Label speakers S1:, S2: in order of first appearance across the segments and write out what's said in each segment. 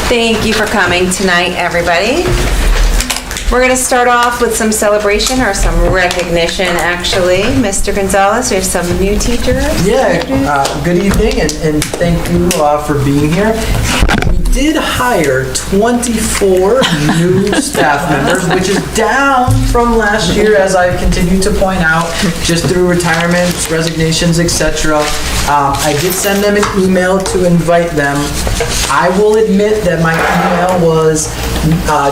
S1: Thank you for coming tonight, everybody. We're going to start off with some celebration or some recognition, actually. Mr. Gonzalez, we have some new teachers.
S2: Yeah, good evening, and thank you for being here. We did hire 24 new staff members, which is down from last year, as I've continued to point out, just through retirements, resignations, etc. I did send them an email to invite them. I will admit that my email was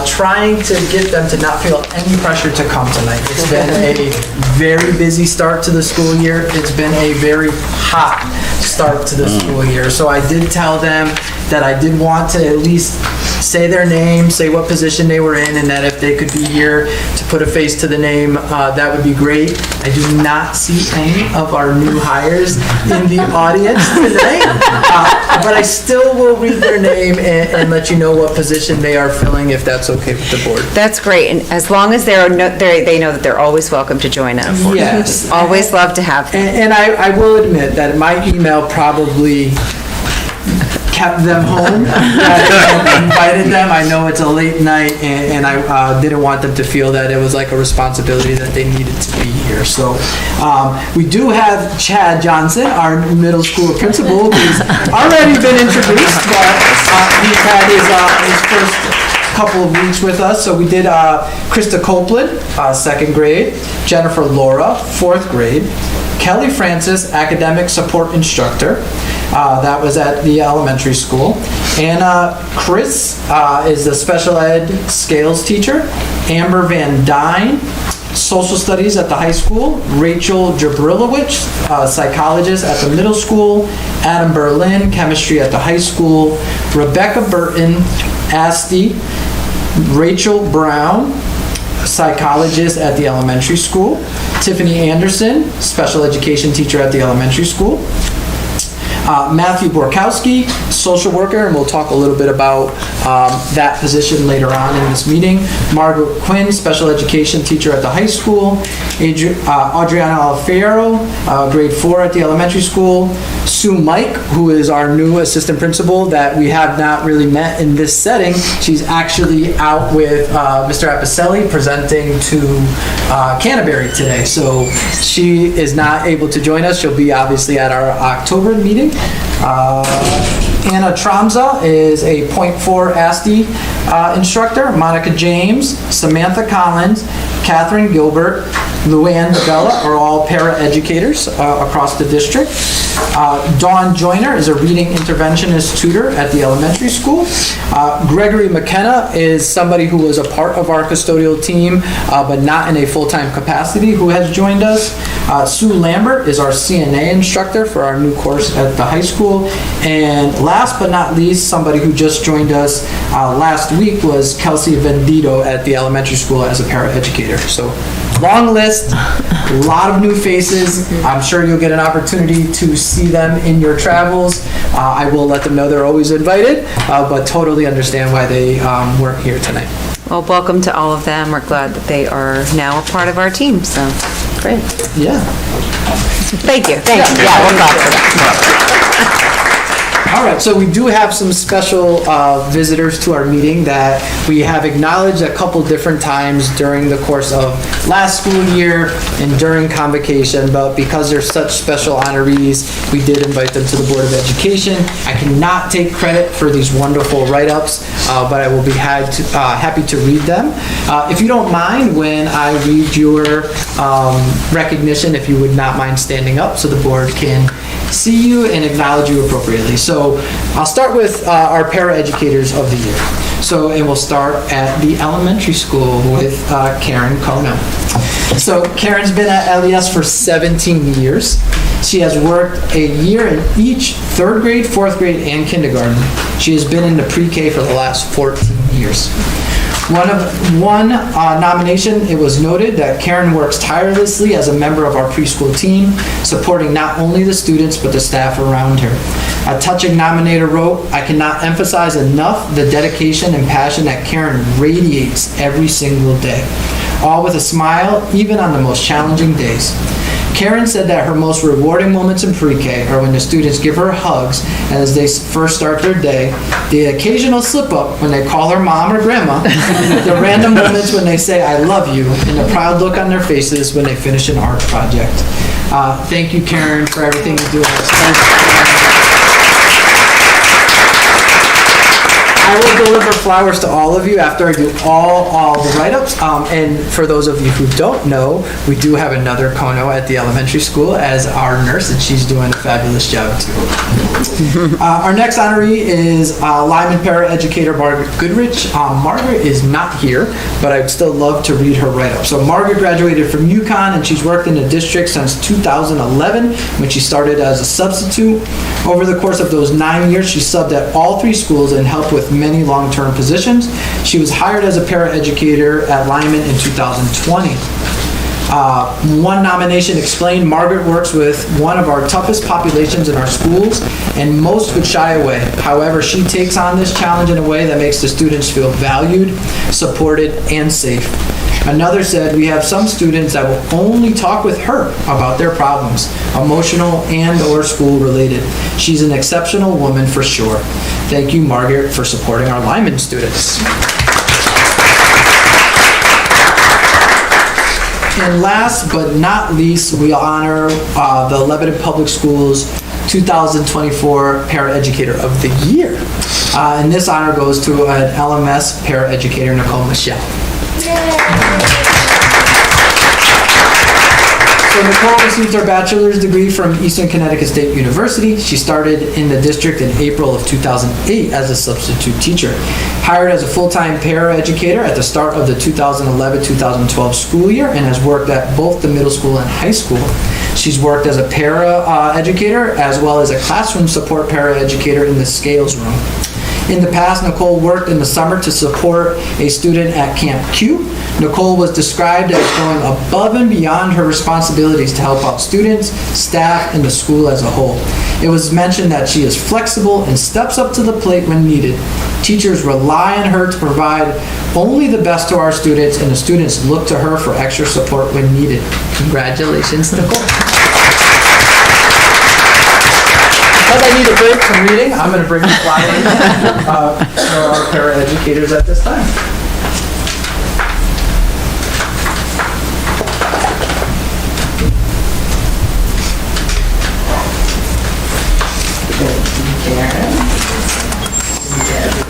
S2: trying to get them to not feel any pressure to come tonight. It's been a very busy start to the school year. It's been a very hot start to the school year. So I did tell them that I did want to at least say their name, say what position they were in, and that if they could be here to put a face to the name, that would be great. I do not see any of our new hires in the audience today, but I still will read their name and let you know what position they are filling, if that's okay with the board.
S1: That's great, and as long as they know that they're always welcome to join us.
S2: Yes.
S1: Always love to have them.
S2: And I will admit that my email probably kept them home. I invited them. I know it's a late night, and I didn't want them to feel that it was like a responsibility that they needed to be here. So we do have Chad Johnson, our middle school principal, who's already been introduced, but he's had his first couple of weeks with us. So we did Krista Copeland, 2nd grade, Jennifer Laura, 4th grade, Kelly Francis, academic support instructor. That was at the elementary school. And Chris is the special ed scales teacher. Amber Van Dyne, social studies at the high school. Rachel Jabrilowicz, psychologist at the middle school. Adam Berlin, chemistry at the high school. Rebecca Burton, ASTE. Rachel Brown, psychologist at the elementary school. Tiffany Anderson, special education teacher at the elementary school. Matthew Borkowski, social worker, and we'll talk a little bit about that position later on in this meeting. Margaret Quinn, special education teacher at the high school. Adriana Alfiero, grade 4 at the elementary school. Sue Mike, who is our new assistant principal that we have not really met in this setting. She's actually out with Mr. Apicelli presenting to Canterbury today. So she is not able to join us. She'll be obviously at our October meeting. Anna Tramza is a .4 ASTE instructor. Monica James, Samantha Collins, Catherine Gilbert, Luann DeBella are all para-educators across the district. Dawn Joyner is a reading interventionist tutor at the elementary school. Gregory McKenna is somebody who was a part of our custodial team, but not in a full-time capacity, who has joined us. Sue Lambert is our CNA instructor for our new course at the high school. And last but not least, somebody who just joined us last week was Kelsey Vendito at the elementary school as a paraeducator. So long list, a lot of new faces. I'm sure you'll get an opportunity to see them in your travels. I will let them know they're always invited, but totally understand why they weren't here tonight.
S1: Well, welcome to all of them. We're glad that they are now a part of our team, so great.
S2: Yeah.
S1: Thank you. Thank you. Yeah, we're glad for that.
S2: All right, so we do have some special visitors to our meeting that we have acknowledged a couple different times during the course of last school year and during convocation, but because they're such special honorees, we did invite them to the Board of Education. I cannot take credit for these wonderful write-ups, but I will be happy to read them. If you don't mind, when I read your recognition, if you would not mind standing up so the board can see you and acknowledge you appropriately. So I'll start with our paraeducators of the year. So, and we'll start at the elementary school with Karen Kono. So Karen's been at LES for 17 years. She has worked a year in each 3rd grade, 4th grade, and kindergarten. She has been in the pre-K for the last 14 years. One nomination, it was noted that Karen works tirelessly as a member of our preschool team, supporting not only the students but the staff around her. A touching nominator wrote, "I cannot emphasize enough the dedication and passion that Karen radiates every single day, all with a smile, even on the most challenging days. Karen said that her most rewarding moments in pre-K are when the students give her hugs as they first start their day, the occasional slip-up when they call her mom or grandma, the random moments when they say, "I love you," and the proud look on their faces when they finish an art project. Thank you, Karen, for everything you do. I will deliver flowers to all of you after I do all the write-ups. And for those of you who don't know, we do have another Kono at the elementary school as our nurse, and she's doing a fabulous job too. Our next honoree is Lyman paraeducator Margaret Goodrich. Margaret is not here, but I'd still love to read her write-up. So Margaret graduated from UConn, and she's worked in the district since 2011 when she started as a substitute. Over the course of those 9 years, she subbed at all 3 schools and helped with many long-term positions. She was hired as a paraeducator at Lyman in 2020. One nomination explained, Margaret works with one of our toughest populations in our schools, and most would shy away. However, she takes on this challenge in a way that makes the students feel valued, supported, and safe. Another said, we have some students that will only talk with her about their problems, emotional and or school related. She's an exceptional woman for sure. Thank you, Margaret, for supporting our Lyman students. And last but not least, we honor the Lebanon Public Schools 2024 Paraeducator of the Year. And this honor goes to an LMS paraeducator, Nicole Michelle. So Nicole received her bachelor's degree from Eastern Connecticut State University. She started in the district in April of 2008 as a substitute teacher. Hired as a full-time paraeducator at the start of the 2011-2012 school year and has worked at both the middle school and high school. She's worked as a para-educator as well as a classroom support paraeducator in the scales room. In the past, Nicole worked in the summer to support a student at Camp Q. Nicole was described as going above and beyond her responsibilities to help out students, staff, and the school as a whole. It was mentioned that she is flexible and steps up to the plate when needed. Teachers rely on her to provide only the best to our students, and the students look to her for extra support when needed. Congratulations, Nicole. Because I need a break from reading, I'm going to bring the flowers for our paraeducators at this time. Karen.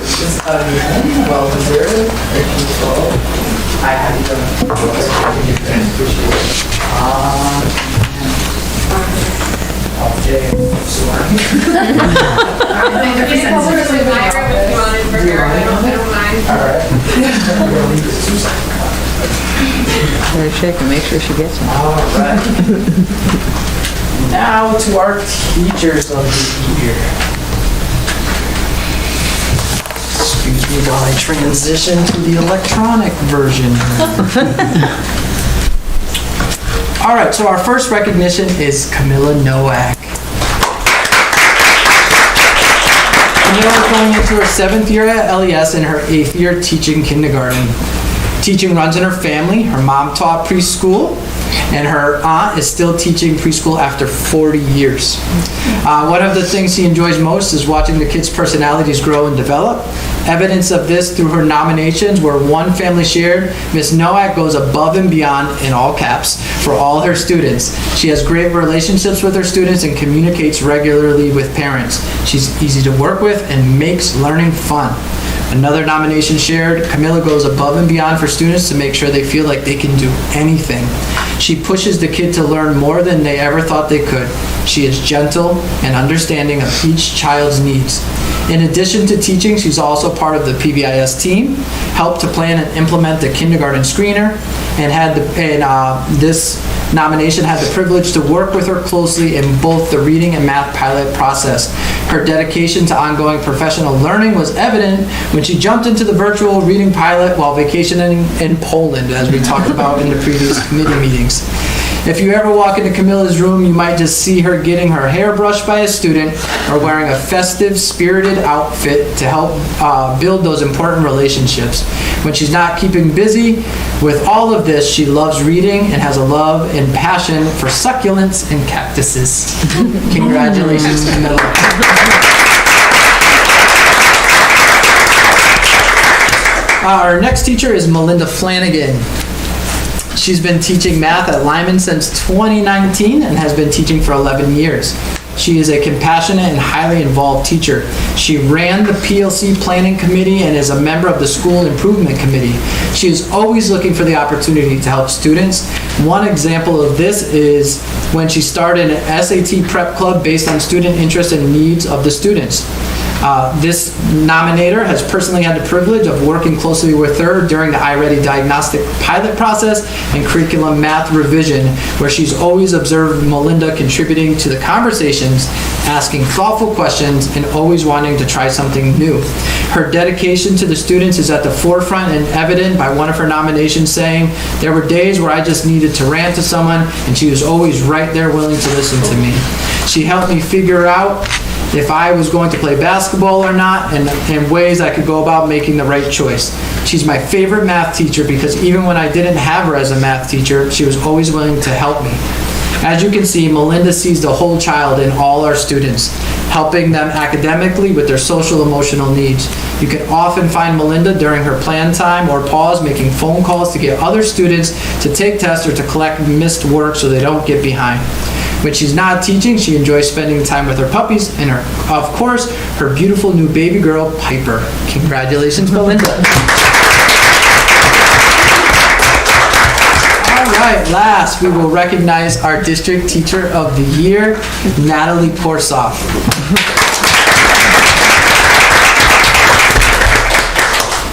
S2: This is again, well deserved. Thank you so. I had you done. Okay,
S3: Better check and make sure she gets them.
S2: all right. Now to our teachers of the year. Excuse me while I transition to the electronic version. All right, so our first recognition is Camilla Nowak. Camilla is going into her 7th year at LES and her 8th year teaching kindergarten. Teaching runs in her family. Her mom taught preschool, and her aunt is still teaching preschool after 40 years. One of the things she enjoys most is watching the kids' personalities grow and develop. Evidence of this through her nominations where one family shared, Miss Nowak goes above and beyond, in all caps, for all her students. She has great relationships with her students and communicates regularly with parents. She's easy to work with and makes learning fun. Another nomination shared, Camilla goes above and beyond for students to make sure they feel like they can do anything. She pushes the kid to learn more than they ever thought they could. She is gentle and understanding of each child's needs. In addition to teaching, she's also part of the PBIS team, helped to plan and implement the kindergarten screener, and this nomination had the privilege to work with her closely in both the reading and math pilot process. Her dedication to ongoing professional learning was evident when she jumped into the virtual reading pilot while vacationing in Poland, as we talked about in the previous committee meetings. If you ever walk into Camilla's room, you might just see her getting her hair brushed by a student or wearing a festive, spirited outfit to help build those important relationships. When she's not keeping busy with all of this, she loves reading and has a love and passion for succulents and cactuses. Congratulations, Camilla. Our next teacher is Melinda Flanagan. She's been teaching math at Lyman since 2019 and has been teaching for 11 years. She is a compassionate and highly involved teacher. She ran the PLC Planning Committee and is a member of the School Improvement Committee. She is always looking for the opportunity to help students. One example of this is when she started an SAT prep club based on student interest and needs of the students. This nominator has personally had the privilege of working closely with her during the iReady diagnostic pilot process and curriculum math revision, where she's always observed Melinda contributing to the conversations, asking thoughtful questions, and always wanting to try something new. Her dedication to the students is at the forefront and evident by one of her nominations saying, "There were days where I just needed to rant to someone, and she was always right there willing to listen to me. She helped me figure out if I was going to play basketball or not, and ways I could go about making the right choice. She's my favorite math teacher because even when I didn't have her as a math teacher, she was always willing to help me." As you can see, Melinda sees the whole child in all our students, helping them academically with their social emotional needs. You can often find Melinda during her plan time or pause making phone calls to get other students to take tests or to collect missed work so they don't get behind. When she's not teaching, she enjoys spending time with her puppies and, of course, her beautiful new baby girl, Piper. Congratulations, Melinda. All right, last, we will recognize our District Teacher of the Year, Natalie Korsoff.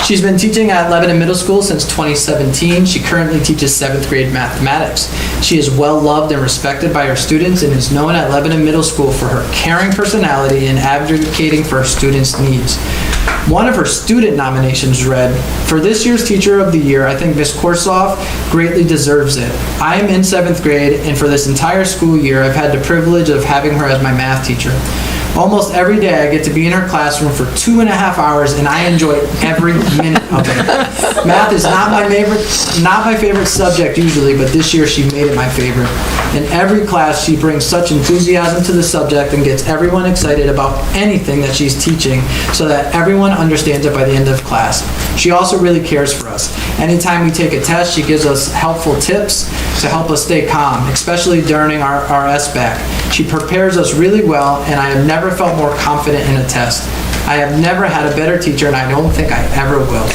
S2: She's been teaching at Lebanon Middle School since 2017. She currently teaches 7th grade mathematics. She is well loved and respected by her students and is known at Lebanon Middle School for her caring personality and advocating for her students' needs. One of her student nominations read, "For this year's Teacher of the Year, I think Ms. Korsoff greatly deserves it. I am in 7th grade, and for this entire school year, I've had the privilege of having her as my math teacher. Almost every day I get to be in her classroom for 2.5 hours and I enjoy every minute of it. Math is not my favorite subject usually, but this year she made it my favorite. In every class she brings such enthusiasm to the subject and gets everyone excited about anything that she's teaching so that everyone understands it by the end of class. She also really cares for us. Anytime we take a test, she gives us helpful tips to help us stay calm, especially during our SBAC. She prepares us really well, and I have never felt more confident in a test. I have never had a better teacher, and I don't think I ever will."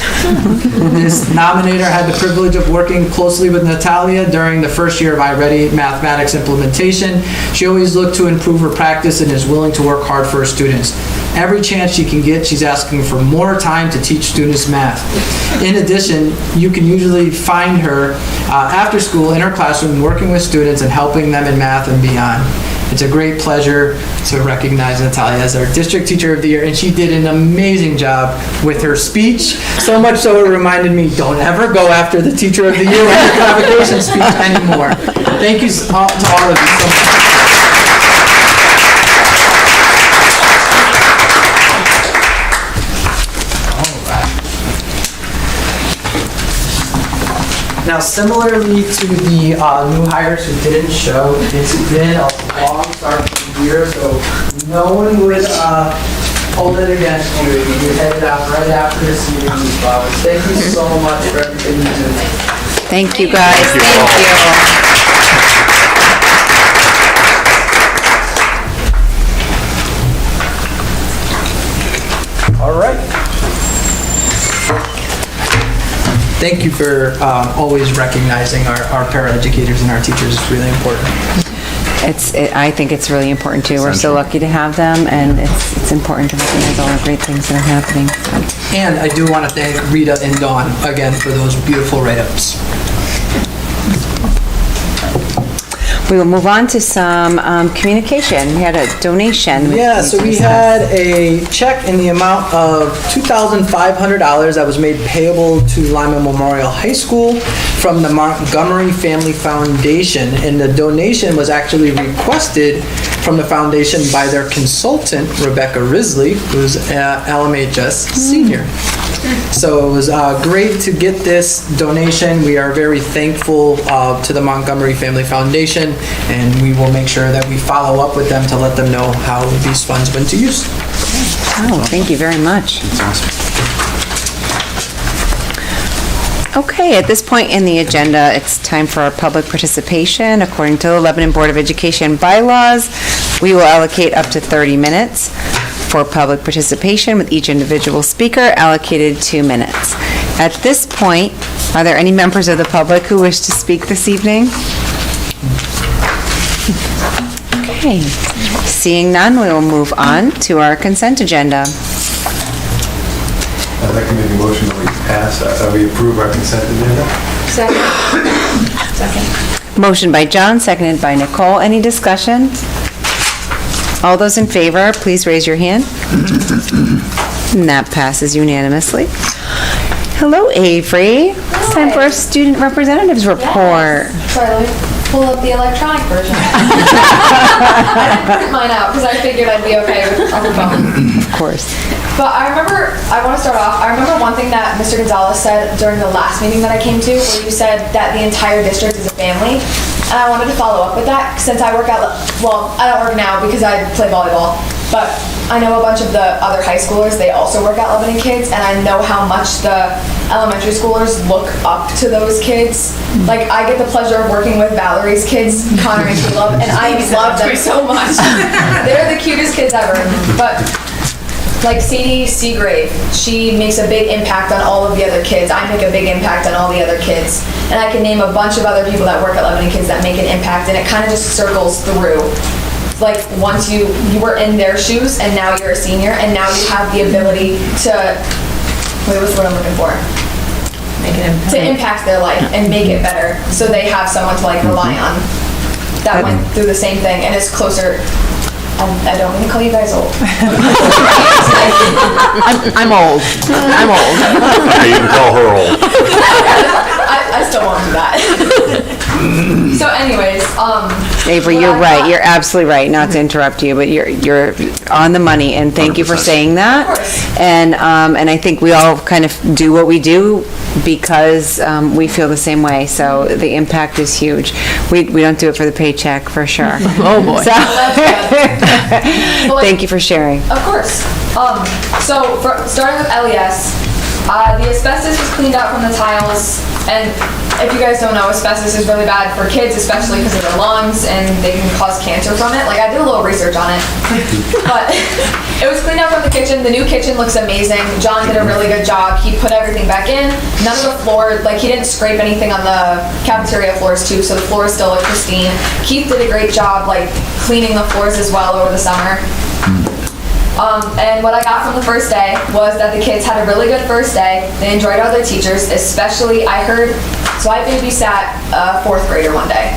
S2: This nominator had the privilege of working closely with Natalia during the first year of iReady mathematics implementation. She always looked to improve her practice and is willing to work hard for her students. Every chance she can get, she's asking for more time to teach students math. In addition, you can usually find her after school in her classroom working with students and helping them in math and beyond. It's a great pleasure to recognize Natalia as our District Teacher of the Year, and she did an amazing job with her speech, so much so it reminded me, don't ever go after the Teacher of the Year with your convocation speech anymore. Thank you to all of you so much. Now, similarly to the new hires who didn't show, it's been a long start to the year, so no one would hold it against you. You headed out right after this meeting, Ms. Flowers. Thank you so much for everything you do.
S1: Thank you, guys. Thank you.
S2: All right. Thank you for always recognizing our paraeducators and our teachers. It's really important.
S4: I think it's really important too. We're so lucky to have them, and it's important to recognize all the great things that are happening.
S2: And I do want to thank Rita and Dawn again for those beautiful write-ups.
S4: We will move on to some communication. We had a donation.
S2: Yeah, so we had a check in the amount of $2,500 that was made payable to Lima Memorial High School from the Montgomery Family Foundation, and the donation was actually requested from the foundation by their consultant, Rebecca Risley, who's a LMHS senior. So it was great to get this donation. We are very thankful to the Montgomery Family Foundation, and we will make sure that we follow up with them to let them know how these funds went to use.
S4: Oh, thank you very much. Okay, at this point in the agenda, it's time for our public participation. According to the Lebanon Board of Education bylaws, we will allocate up to 30 minutes for public participation, with each individual speaker allocated 2 minutes. At this point, are there any members of the public who wish to speak this evening? Okay, seeing none, we will move on to our consent agenda.
S5: I'd like to make a motion that we pass, that we approve our consent agenda.
S1: Second.
S4: Motion by John, seconded by Nicole. Any discussion? All those in favor, please raise your hand. And that passes unanimously. Hello, Avery. It's time for our student representatives report.
S6: Sorry, let me pull up the electronic version. I didn't print mine out because I figured I'd be okay with on the phone.
S4: Of course.
S6: But I want to start off, I remember one thing that Mr. Gonzalez said during the last meeting that I came to, where you said that the entire district is a family. And I wanted to follow up with that since I work well, I don't work now because I play volleyball, but I know a bunch of the other high schoolers, they also work at Lebanon Kids, and I know how much the elementary schoolers look up to those kids. Like, I get the pleasure of working with Valerie's kids, Connor and Caleb, and I love them so much. They're the cutest kids ever. But like Sadie Seagrave, she makes a big impact on all of the other kids. I make a big impact on all the other kids. And I can name a bunch of other people that work at Lebanon Kids that make an impact, and it kind of just circles through. Like, once you were in their shoes, and now you're a senior, and now you have the ability to, wait, what's the word I'm looking for? To impact their life and make it better, so they have someone to like rely on that went through the same thing and is closer. I don't want to call you guys old.
S3: I'm old. I'm old.
S5: You can call her old.
S6: I still won't do that. So anyways,
S4: Avery,
S6: what
S4: you're
S6: I
S4: right.
S6: thought-
S4: You're absolutely right. Not to interrupt you, but you're on the money, and thank you for saying that.
S6: Of course.
S4: And I think we all kind of do what we do because we feel the same way. So the impact is huge. We don't do it for the paycheck, for sure.
S3: Oh, boy.
S4: So,
S6: But, like,
S4: thank you for sharing.
S6: Of course. So starting with LES, the asbestos was cleaned out from the tiles, and if you guys don't know, asbestos is really bad for kids, especially because of their lungs, and they can cause cancer from it. Like, I did a little research on it, but it was cleaned out from the kitchen. The new kitchen looks amazing. John did a really good job. He put everything back in. None of the floor, like, he didn't scrape anything on the cafeteria floors too, so the floors still look pristine. Keith did a great job, like, cleaning the floors as well over the summer. And what I got from the first day was that the kids had a really good first day. They enjoyed all their teachers, especially I heard, so I babysat a 4th grader one day.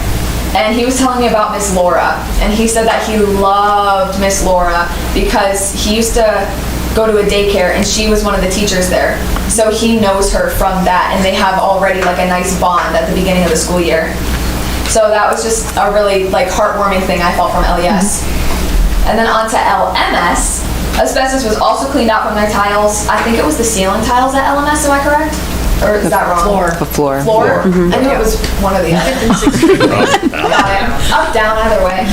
S6: And he was telling me about Miss Laura. And he said that he loved Miss Laura because he used to go to a daycare and she was one of the teachers there. So he knows her from that, and they have already like a nice bond at the beginning of the school year. So that was just a really like heartwarming thing I felt from LES. And then on to LMS. Asbestos was also cleaned out from their tiles. I think it was the ceiling tiles at LMS, am I correct? Or is that wrong?
S4: The floor.
S6: Floor? I knew it was one or the other. Up, down, either way.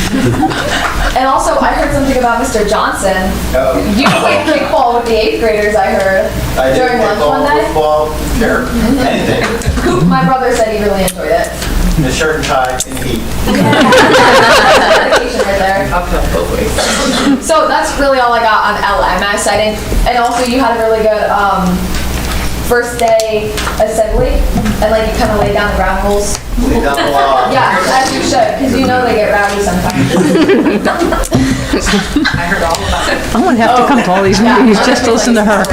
S6: And also, I heard something about Mr. Johnson. You played kickball with the 8th graders, I heard, during lunch one day.
S7: Football, sure, anything.
S6: My brother said he really enjoyed it.
S7: The shirt and tie and heat.
S6: Dedication right there. So that's really all I got on LMS. And also you had a really good first day assembly, and like you kind of laid down the ground rules.
S7: Lay down the law.
S6: Yeah, as you should, because you know they get rowdy sometimes. I heard all about it.
S3: I wouldn't have to come to all these meetings just to listen to her.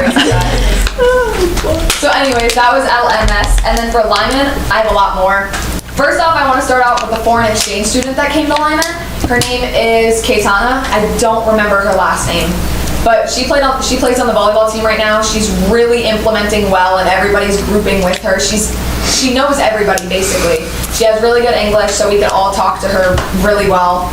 S6: So anyways, that was LMS. And then for Lyman, I have a lot more. First off, I want to start out with the foreign exchange student that came to Lyman. Her name is Kaitana. I don't remember her last name, but she plays on the volleyball team right now. She's really implementing well, and everybody's grouping with her. She knows everybody basically. She has really good English, so we can all talk to her really well.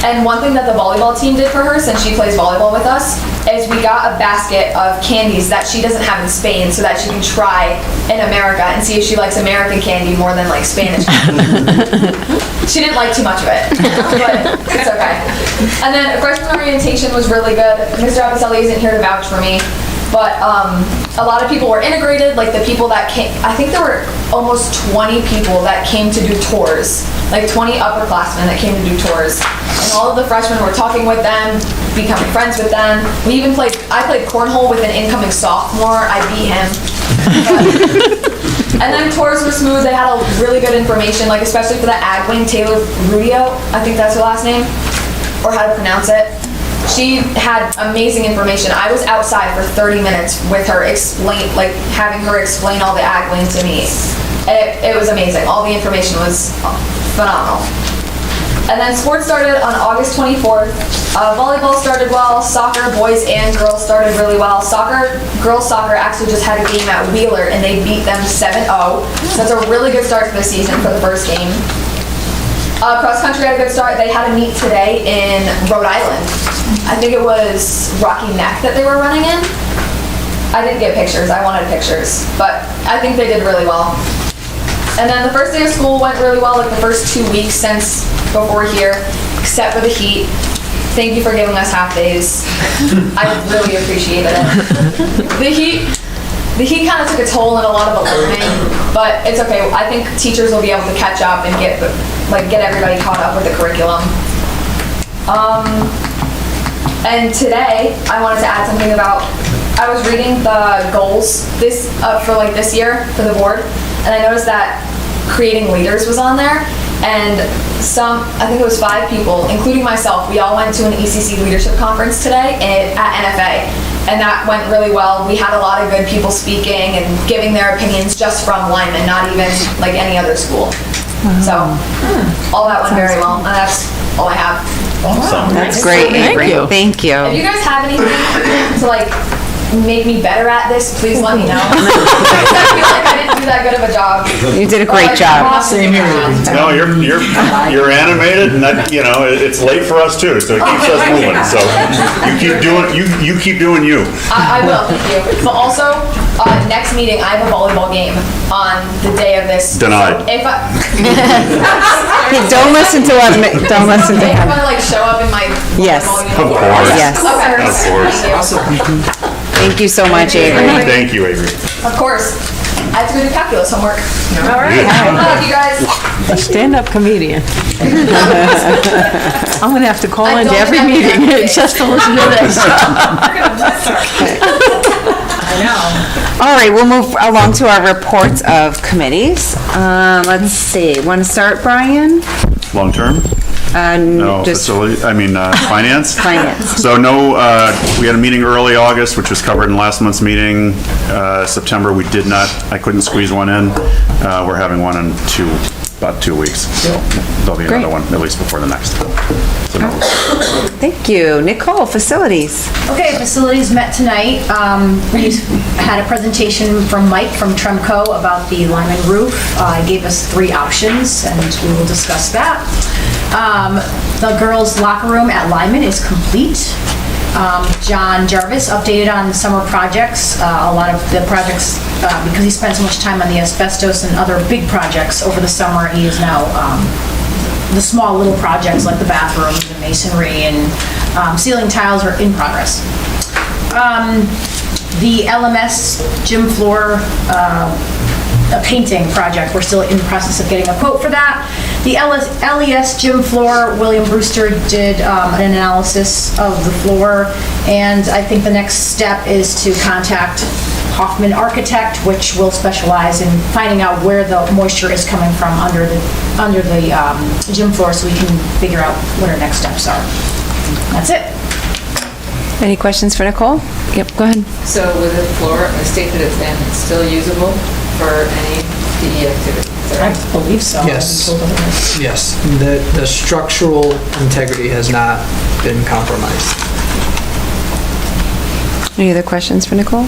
S6: And one thing that the volleyball team did for her, since she plays volleyball with us, is we got a basket of candies that she doesn't have in Spain so that she can try in America and see if she likes American candy more than like Spanish candy. She didn't like too much of it, but it's okay. And then freshman orientation was really good. Mr. Abicelli isn't here to vouch for me, but a lot of people were integrated, like the people that came, I think there were almost 20 people that came to do tours, like 20 upperclassmen that came to do tours. And all of the freshmen were talking with them, becoming friends with them. I played cornhole with an incoming sophomore. I beat him. And then tours were smooth. They had a really good information, like especially for the ag wing, Taylor Rudio, I think that's her last name, or how to pronounce it. She had amazing information. I was outside for 30 minutes with her, having her explain all the ag wing to me. It was amazing. All the information was phenomenal. And then sports started on August 24th. Volleyball started well. Soccer, boys and girls, started really well. Girls soccer actually just had a game at Wheeler and they beat them 7-0. So that's a really good start to the season for the first game. Cross country had a good start. They had a meet today in Rhode Island. I think it was Rocky Neck that they were running in. I didn't get pictures. I wanted pictures, but I think they did really well. And then the first day of school went really well, like the first 2 weeks since before here, except for the heat. Thank you for giving us half days. I really appreciated it. The heat kind of took a toll in a lot of the learning, but it's okay. I think teachers will be able to catch up and get everybody caught up with the curriculum. And today, I wanted to add something about, I was reading the goals for this year for the board, and I noticed that creating leaders was on there, and I think it was 5 people, including myself, we all went to an ECC leadership conference today at NFA, and that went really well. We had a lot of good people speaking and giving their opinions just from Lyman, not even like any other school. So all that went very well, and that's all I have.
S7: Awesome.
S4: That's great, Avery. Thank you.
S6: If you guys have anything to make me better at this, please let me know. I feel like I didn't do that good of a job.
S4: You did a great job.
S2: Same here.
S8: No, you're animated, and that, it's late for us too, so it keeps us moving. So you keep doing you.
S6: I will, thank you. But also, next meeting, I have a volleyball game on the day of this.
S8: Denied.
S6: So if
S4: Don't listen to him. Don't listen to
S6: if
S4: him.
S6: I show up in my
S4: Yes.
S6: volleyball uniform.
S8: Of course.
S4: Yes.
S6: Okay.
S8: Of course.
S6: Thank you.
S4: Thank you so much, Avery.
S8: Thank you, Avery.
S6: Of course. I have to go do calculus homework.
S3: All right.
S6: Love you guys.
S3: Stand-up comedian. I'm gonna have to call
S6: I
S3: into
S6: don't
S3: every
S6: have
S3: meeting
S6: to.
S3: just to listen to this.
S4: All right, we'll move along to our reports of committees. Let's see. Want to start, Brian?
S8: Long term? No,
S4: Just
S8: finance?
S4: finance.
S8: So we had a meeting early August, which was covered in last month's meeting. September, I couldn't squeeze one in. We're having one in about 2 weeks. So there'll be
S4: Great.
S8: another one, at least before the next. So no.
S4: Thank you. Nicole, facilities.
S9: Okay, facilities met tonight. We had a presentation from Mike from Tremco about the Lyman roof. He gave us 3 options, and we will discuss that. The girls' locker room at Lyman is complete. John Jarvis updated on summer projects. A lot of the projects, because he spent so much time on the asbestos and other big projects over the summer, he is now the small little projects like the bathrooms and masonry and ceiling tiles are in progress. The LMS gym floor a painting project, we're still in the process of getting a quote for that. The LES gym floor, William Brewster did an analysis of the floor, and I think the next step is to contact Hoffman Architect, which will specialize in finding out where the moisture is coming from under the gym floor, so we can figure out what our next steps are. That's it.
S4: Any questions for Nicole? Yep, go ahead.
S3: So with the floor, I state that it's still usable for any PE activity.
S9: I believe so.
S2: Yes.
S9: I'm told otherwise.
S2: Yes, the structural integrity has not been compromised.
S4: Any other questions for Nicole?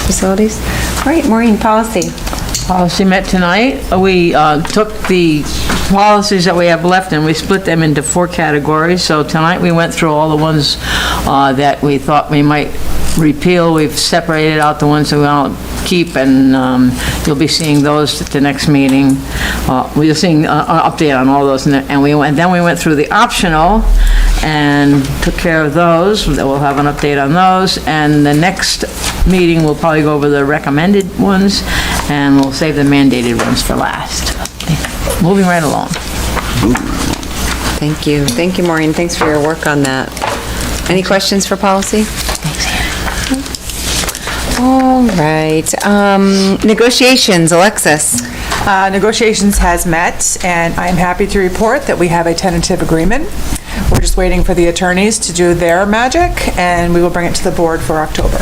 S4: Facilities? All right, Maureen, policy.
S3: Policy met tonight. We took the policies that we have left and we split them into 4 categories. So tonight we went through all the ones that we thought we might repeal. We've separated out the ones that we want to keep, and you'll be seeing those at the next meeting. We're seeing an update on all those, and then we went through the optional and took care of those. We'll have an update on those, and the next meeting we'll probably go over the recommended ones, and we'll save the mandated ones for last. Moving right along.
S4: Thank you. Thank you, Maureen. Thanks for your work on that. Any questions for policy? All right. Negotiations, Alexis.
S10: Negotiations has met, and I'm happy to report that we have a tentative agreement. We're just waiting for the attorneys to do their magic, and we will bring it to the board for October.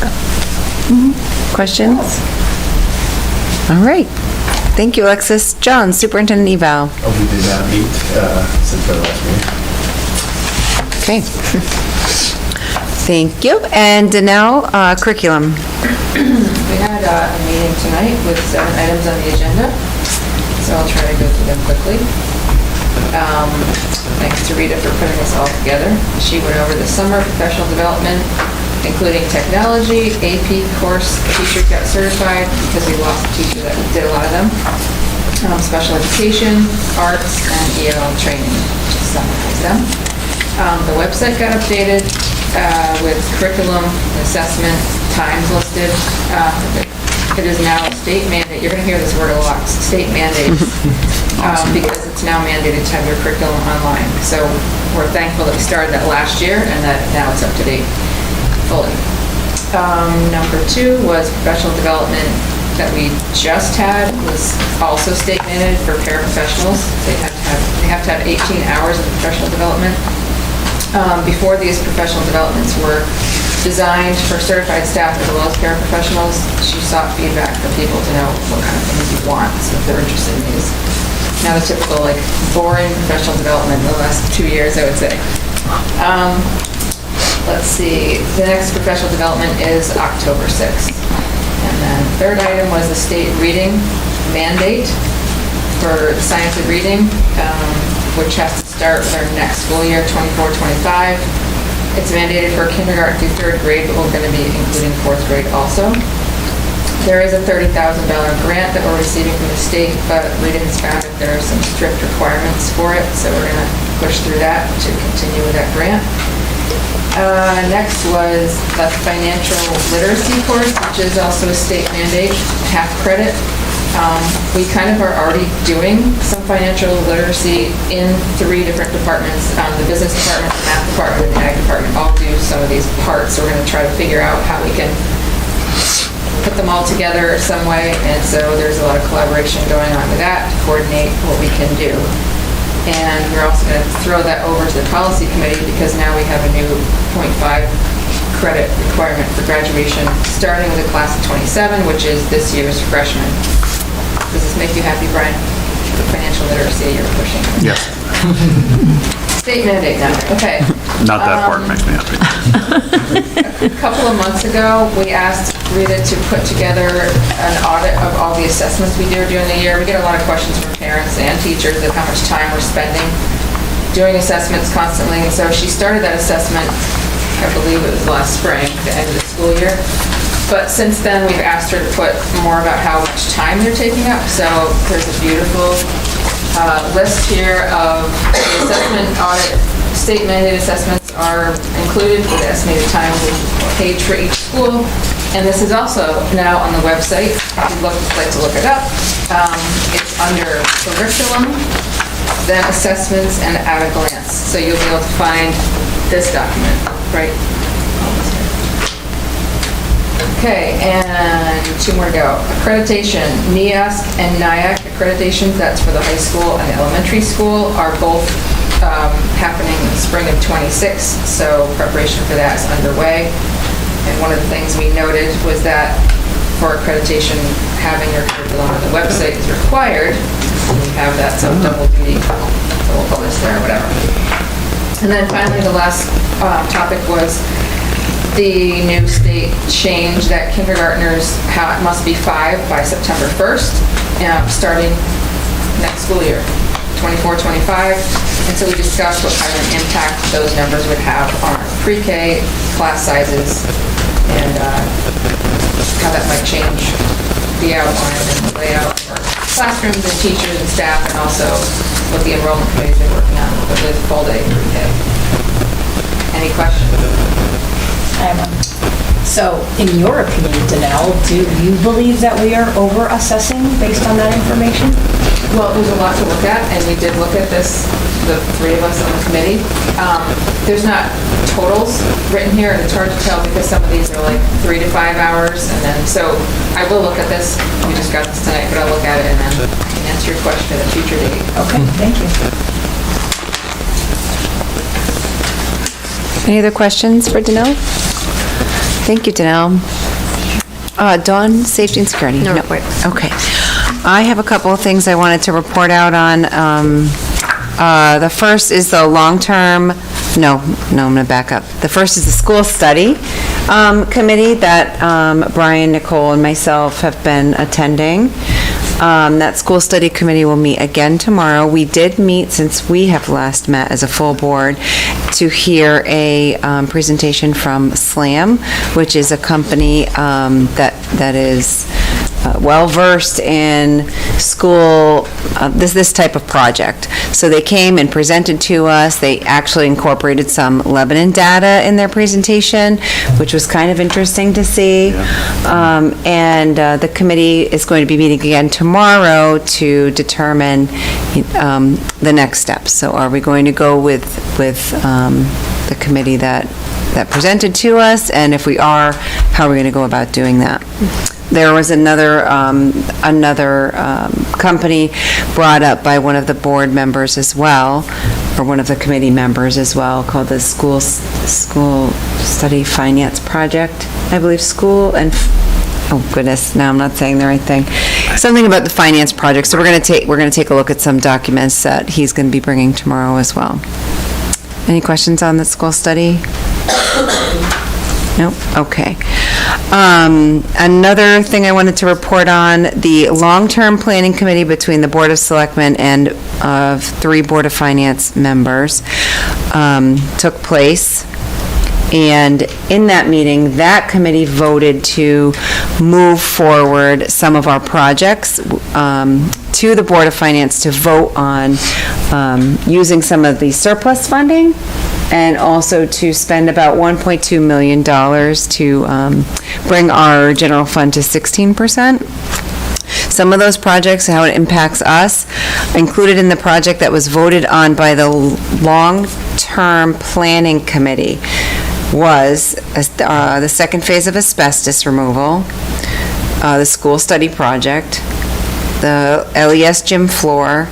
S4: Questions? All right. Thank you, Alexis. John, Superintendent Eval.
S5: We did not meet since our last meeting.
S4: Okay. Thank you. And now, curriculum.
S3: We had a meeting tonight with 7 items on the agenda, so I'll try to go through them quickly. Thanks to Rita for putting this all together. She went over the summer professional development, including technology, AP course teacher got certified because we lost a teacher that did a lot of them, special education, arts, and EL training, just summarize them. The website got updated with curriculum, assessment, times listed. It is now a state mandate. You're going to hear this word a lot, state mandate, because it's now mandated to have your curriculum online. So we're thankful that we started that last year and that now it's up to date fully. Number 2 was professional development that we just had, was also state mandated for paraprofessionals. They have to have 18 hours of professional development. Before these professional developments were designed for certified staff as well as paraprofessionals, she sought feedback from people to know what kind of things you want, so if they're interested in these. Now the typical, like, boring professional development in the last 2 years, I would say. Let's see, the next professional development is October 6th. And then third item was the state reading mandate for science and reading, which has to start with our next school year, 24-25. It's mandated for kindergarten through 3rd grade, but we're going to be including 4th grade also. There is a $30,000 grant that we're receiving from the state, but Rita has found that there are some strict requirements for it, so we're going to push through that to continue with that grant. Next was the financial literacy course, which is also a state mandate, half credit. We kind of are already doing some financial literacy in 3 different departments. The business department, the math department, and the ag department all do some of these parts. So we're going to try to figure out how we can put them all together some way. And so there's a lot of collaboration going on with that to coordinate what we can do. And we're also going to throw that over to the policy committee because now we have a new 0.5 credit requirement for graduation, starting with the class of 27, which is this year's freshmen. Does this make you happy, Brian? The financial literacy you're pushing?
S8: Yes.
S3: State mandate now, okay.
S8: Not that part makes me happy.
S3: A couple of months ago, we asked Rita to put together an audit of all the assessments we do during the year. We get a lot of questions from parents and teachers of how much time we're spending doing assessments constantly. And so she started that assessment, I believe it was last spring, the end of the school year. But since then, we've asked her to put more about how much time they're taking up. So there's a beautiful list here of the assessment audit. State mandated assessments are included with the estimated time page for each school. And this is also now on the website. If you'd like to look it up. It's under curriculum, then assessments, and at a glance. So you'll be able to find this document, right? Okay, and 2 more to go. Accreditation, NEASC and NIAC accreditations, that's for the high school and the elementary school, are both happening in the spring of 26, so preparation for that is underway. And one of the things we noted was that for accreditation, having your curriculum on the website is required. We have that, so double duty, so we'll put this there, whatever. And then finally, the last topic was the new state change that kindergartners must be 5 by September 1st, starting next school year, 24-25. And so we discussed what kind of impact those numbers would have on pre-K class sizes and how that might change the outline and the layout for classrooms and teachers and staff, and also what the enrollment committees are working on with full day pre-K. Any questions?
S9: I have one. So, in your opinion, Danelle, do you believe that we are over-assessing based on that information?
S3: Well, there's a lot to look at, and we did look at this, the three of us on the committee. There's not totals written here, and it's hard to tell because some of these are like 3 to 5 hours, and then, so I will look at this. We just got this tonight, but I'll look at it and then answer your question at a future date.
S9: Okay, thank you.
S4: Any other questions for Danelle? Thank you, Danelle. Dawn, safety and security?
S1: No report.
S4: Okay. I have a couple of things I wanted to report out on. The first is the long-term, no, I'm going to back up. The first is the school study committee that Brian, Nicole, and myself have been attending. That school study committee will meet again tomorrow. We did meet since we have last met as a full board to hear a presentation from SLAM, which is a company that is well-versed in school, this type of project. So they came and presented to us. They actually incorporated some Lebanon data in their presentation, which was kind of interesting to see. And the committee is going to be meeting again tomorrow to determine the next steps. So are we going to go with the committee that presented to us? And if we are, how are we going to go about doing that? There was another company brought up by one of the board members as well, or one of the committee members as well, called the School Study Finance Project, I believe. Oh goodness, now I'm not saying the right thing. Something about the finance project. So we're going to take a look at some documents that he's going to be bringing tomorrow as well. Any questions on the school study? Nope. Okay. Another thing I wanted to report on, the long-term planning committee between the Board of Selectmen and 3 Board of Finance members took place. And in that meeting, that committee voted to move forward some of our projects to the Board of Finance to vote on using some of the surplus funding, and also to spend about $1.2 million to bring our general fund to 16%. Some of those projects, how it impacts us, included in the project that was voted on by the long-term planning committee was the second phase of asbestos removal, the school study project, the LES gym floor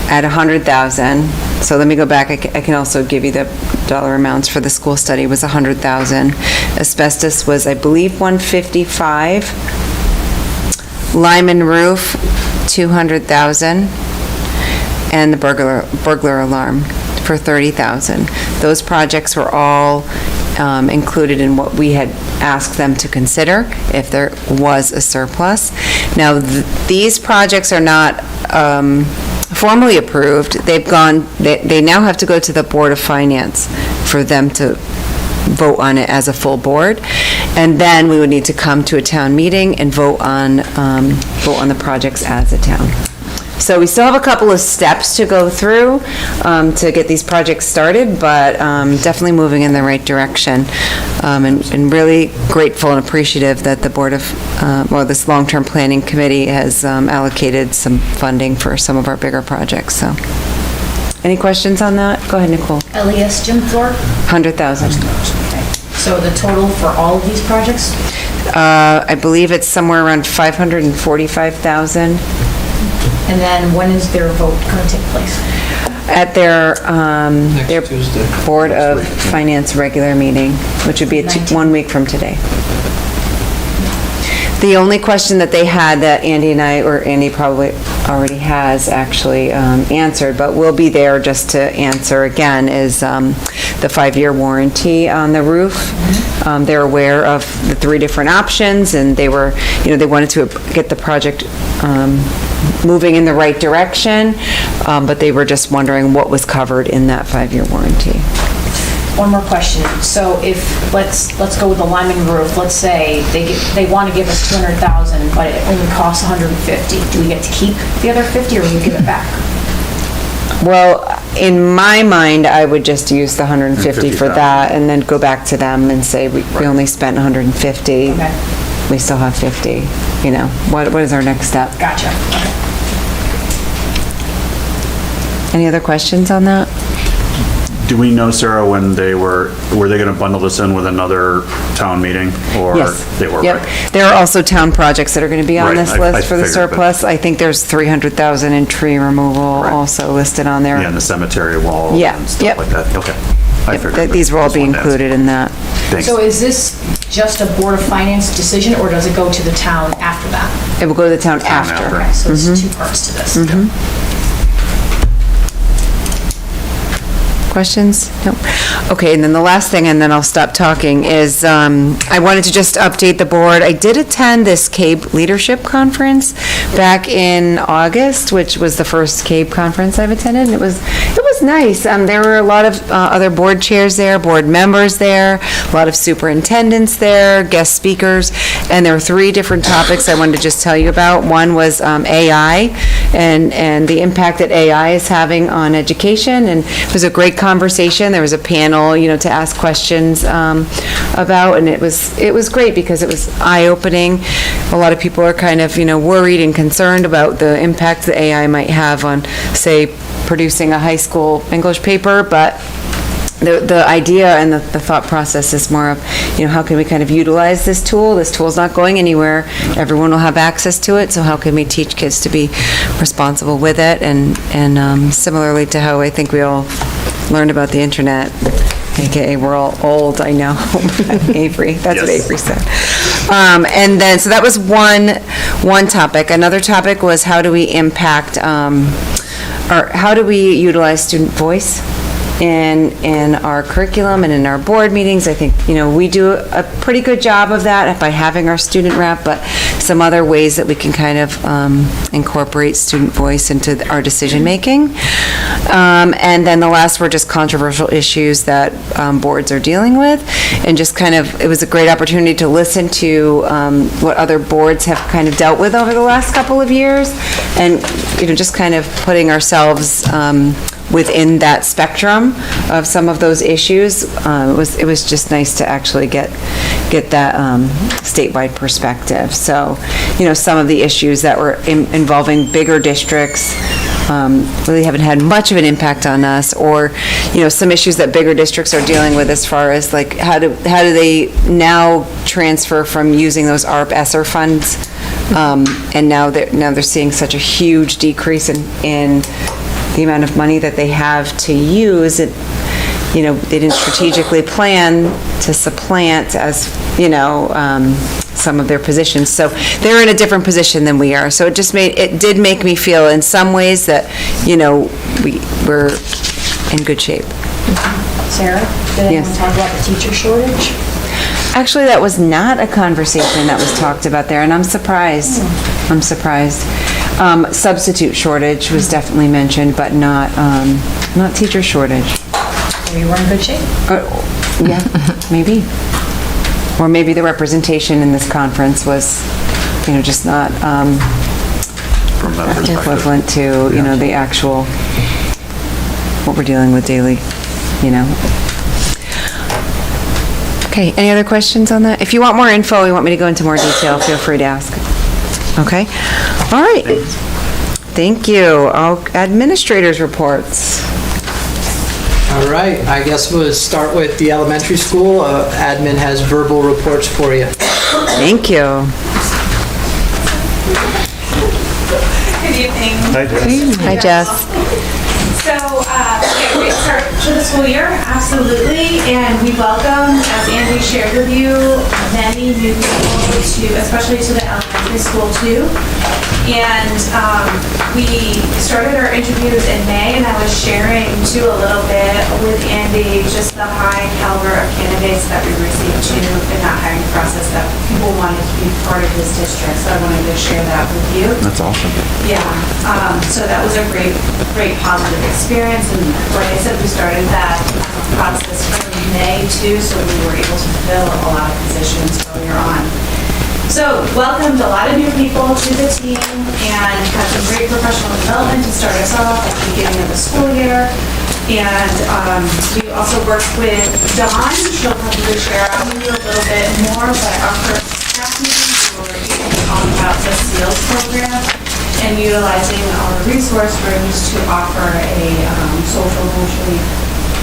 S4: at $100,000. So let me go back. I can also give you the dollar amounts for the school study. Was $100,000. Asbestos was, I believe, $155,000. Lyman roof, $200,000, and the burglar alarm for $30,000. Those projects were all included in what we had asked them to consider if there was a surplus. Now, these projects are not formally approved. They now have to go to the Board of Finance for them to vote on it as a full board, and then we would need to come to a town meeting and vote on the projects as a town. So we still have a couple of steps to go through to get these projects started, but definitely moving in the right direction, and really grateful and appreciative that the Board of, this long-term planning committee has allocated some funding for some of our bigger projects. So, any questions on that? Go ahead, Nicole.
S9: LES gym floor?
S4: $100,000.
S9: Okay. So the total for all of these projects?
S4: I believe it's somewhere around $545,000.
S9: And then when is their vote going to take place?
S4: At their
S2: Tuesday.
S4: Board of Finance regular meeting, which would be 1 week from today. The only question that they had that Andy probably already has actually answered, but we'll be there just to answer again, is the 5-year warranty on the roof. They're aware of the 3 different options, and they were, they wanted to get the project moving in the right direction, but they were just wondering what was covered in that 5-year warranty.
S9: One more question. So if, let's go with the Lyman roof, let's say they want to give us 200,000, but it only costs 150. Do we get to keep the other 50 or we give it back?
S4: Well, in my mind, I would just use the 150 for that and then go back to them and say, we only spent 150.
S9: Okay.
S4: We still have 50, What is our next step?
S9: Gotcha. Okay.
S4: Any other questions on that?
S8: Do we know, Sarah, when were they going to bundle this in with another town meeting? Or
S4: Yes.
S8: they were?
S4: Yep.
S8: Right?
S4: There are also town projects that are going to be on
S8: Right.
S4: this
S8: I
S4: list for the
S8: figured, but-
S4: surplus. I think there's 300,000 in tree removal
S8: Right.
S4: also listed on there.
S8: Yeah, and the cemetery wall
S4: Yeah,
S8: and
S4: yep.
S8: stuff like that. Okay. I figured.
S4: That These will all
S8: Just
S4: be
S8: wanted to ask.
S4: included in that.
S8: Thanks.
S9: So is this just a Board of Finance decision, or does it go to the town after that?
S4: It will go to the town after.
S8: after.
S9: Okay, so it's 2 parts to this.
S4: Questions? No? Okay, and then the last thing, and then I'll stop talking, is I wanted to just update the board. I did attend this CABE Leadership Conference back in August, which was the first CABE conference I've attended, and it was nice. There were a lot of other board chairs there, board members there, a lot of superintendents there, guest speakers, and there were 3 different topics I wanted to just tell you about. One was AI and the impact that AI is having on education, and it was a great conversation. There was a panel, to ask questions about, and it was great because it was eye-opening. A lot of people are kind of, worried and concerned about the impact that AI might have on, say, producing a high school English paper, but the idea and the thought process is more of, how can we kind of utilize this tool? This tool's not going anywhere. Everyone will have access to it, so how can we teach kids to be responsible with it? And similarly to how I think we all learned about the internet, AKA we're all old, I know. Avery, that's what
S8: Yes.
S4: Avery said. And then, so that was one topic. Another topic was how do we impact, or how do we utilize student voice in our curriculum and in our board meetings? I think, we do a pretty good job of that by having our student rep, but some other ways that we can kind of incorporate student voice into our decision-making. And then the last were just controversial issues that boards are dealing with, and just kind of, it was a great opportunity to listen to what other boards have kind of dealt with over the last couple of years, and, just kind of putting ourselves within that spectrum of some of those issues. It was just nice to actually get that statewide perspective. So, some of the issues that were involving bigger districts really haven't had much of an impact on us, or, some issues that bigger districts are dealing with as far as like how do they now transfer from using those ARP ESSER funds, and now they're seeing such a huge decrease in the amount of money that they have to use. They didn't strategically plan to supplant as, some of their positions. So they're in a different position than we are. So it did make me feel in some ways that, we're in good shape.
S9: Sarah, did anyone
S4: Yes.
S9: talk about the teacher shortage?
S4: Actually, that was not a conversation that was talked about there, and I'm surprised. I'm surprised. Substitute shortage was definitely mentioned, but not teacher shortage.
S9: We were in good shape.
S4: Yeah, maybe. Or maybe the representation in this conference was, just not
S8: From that perspective.
S4: equivalent to, the actual, what we're dealing with daily, Okay, any other questions on that? If you want more info, you want me to go into more detail, feel free to ask. Okay? All right. Thank you. Administrators' reports.
S2: All right, I guess we'll start with the elementary school. Admin has verbal reports for you.
S4: Thank you.
S11: Good evening.
S4: Hi, Jess.
S11: So, great start to the school year, absolutely, and we welcome, as Andy shared with you, many new people to, especially to the elementary school too. And we started our interviews in May, and I was sharing too a little bit with Andy just the high caliber of candidates that we received too in that hiring process, that people wanted to be part of this district. So I wanted to share that with you.
S8: That's awesome.
S11: Yeah, so that was a great positive experience, and like I said, we started that process from May too, so we were able to fill a lot of positions earlier on. So welcomed a lot of new people to the team and had some great professional development to start us off at the beginning of the school year. And we also worked with Dawn. She'll probably share out with you a little bit more, but our first staff meeting, we were able to talk about the SEALS program and utilizing our resource rooms to offer a social, emotionally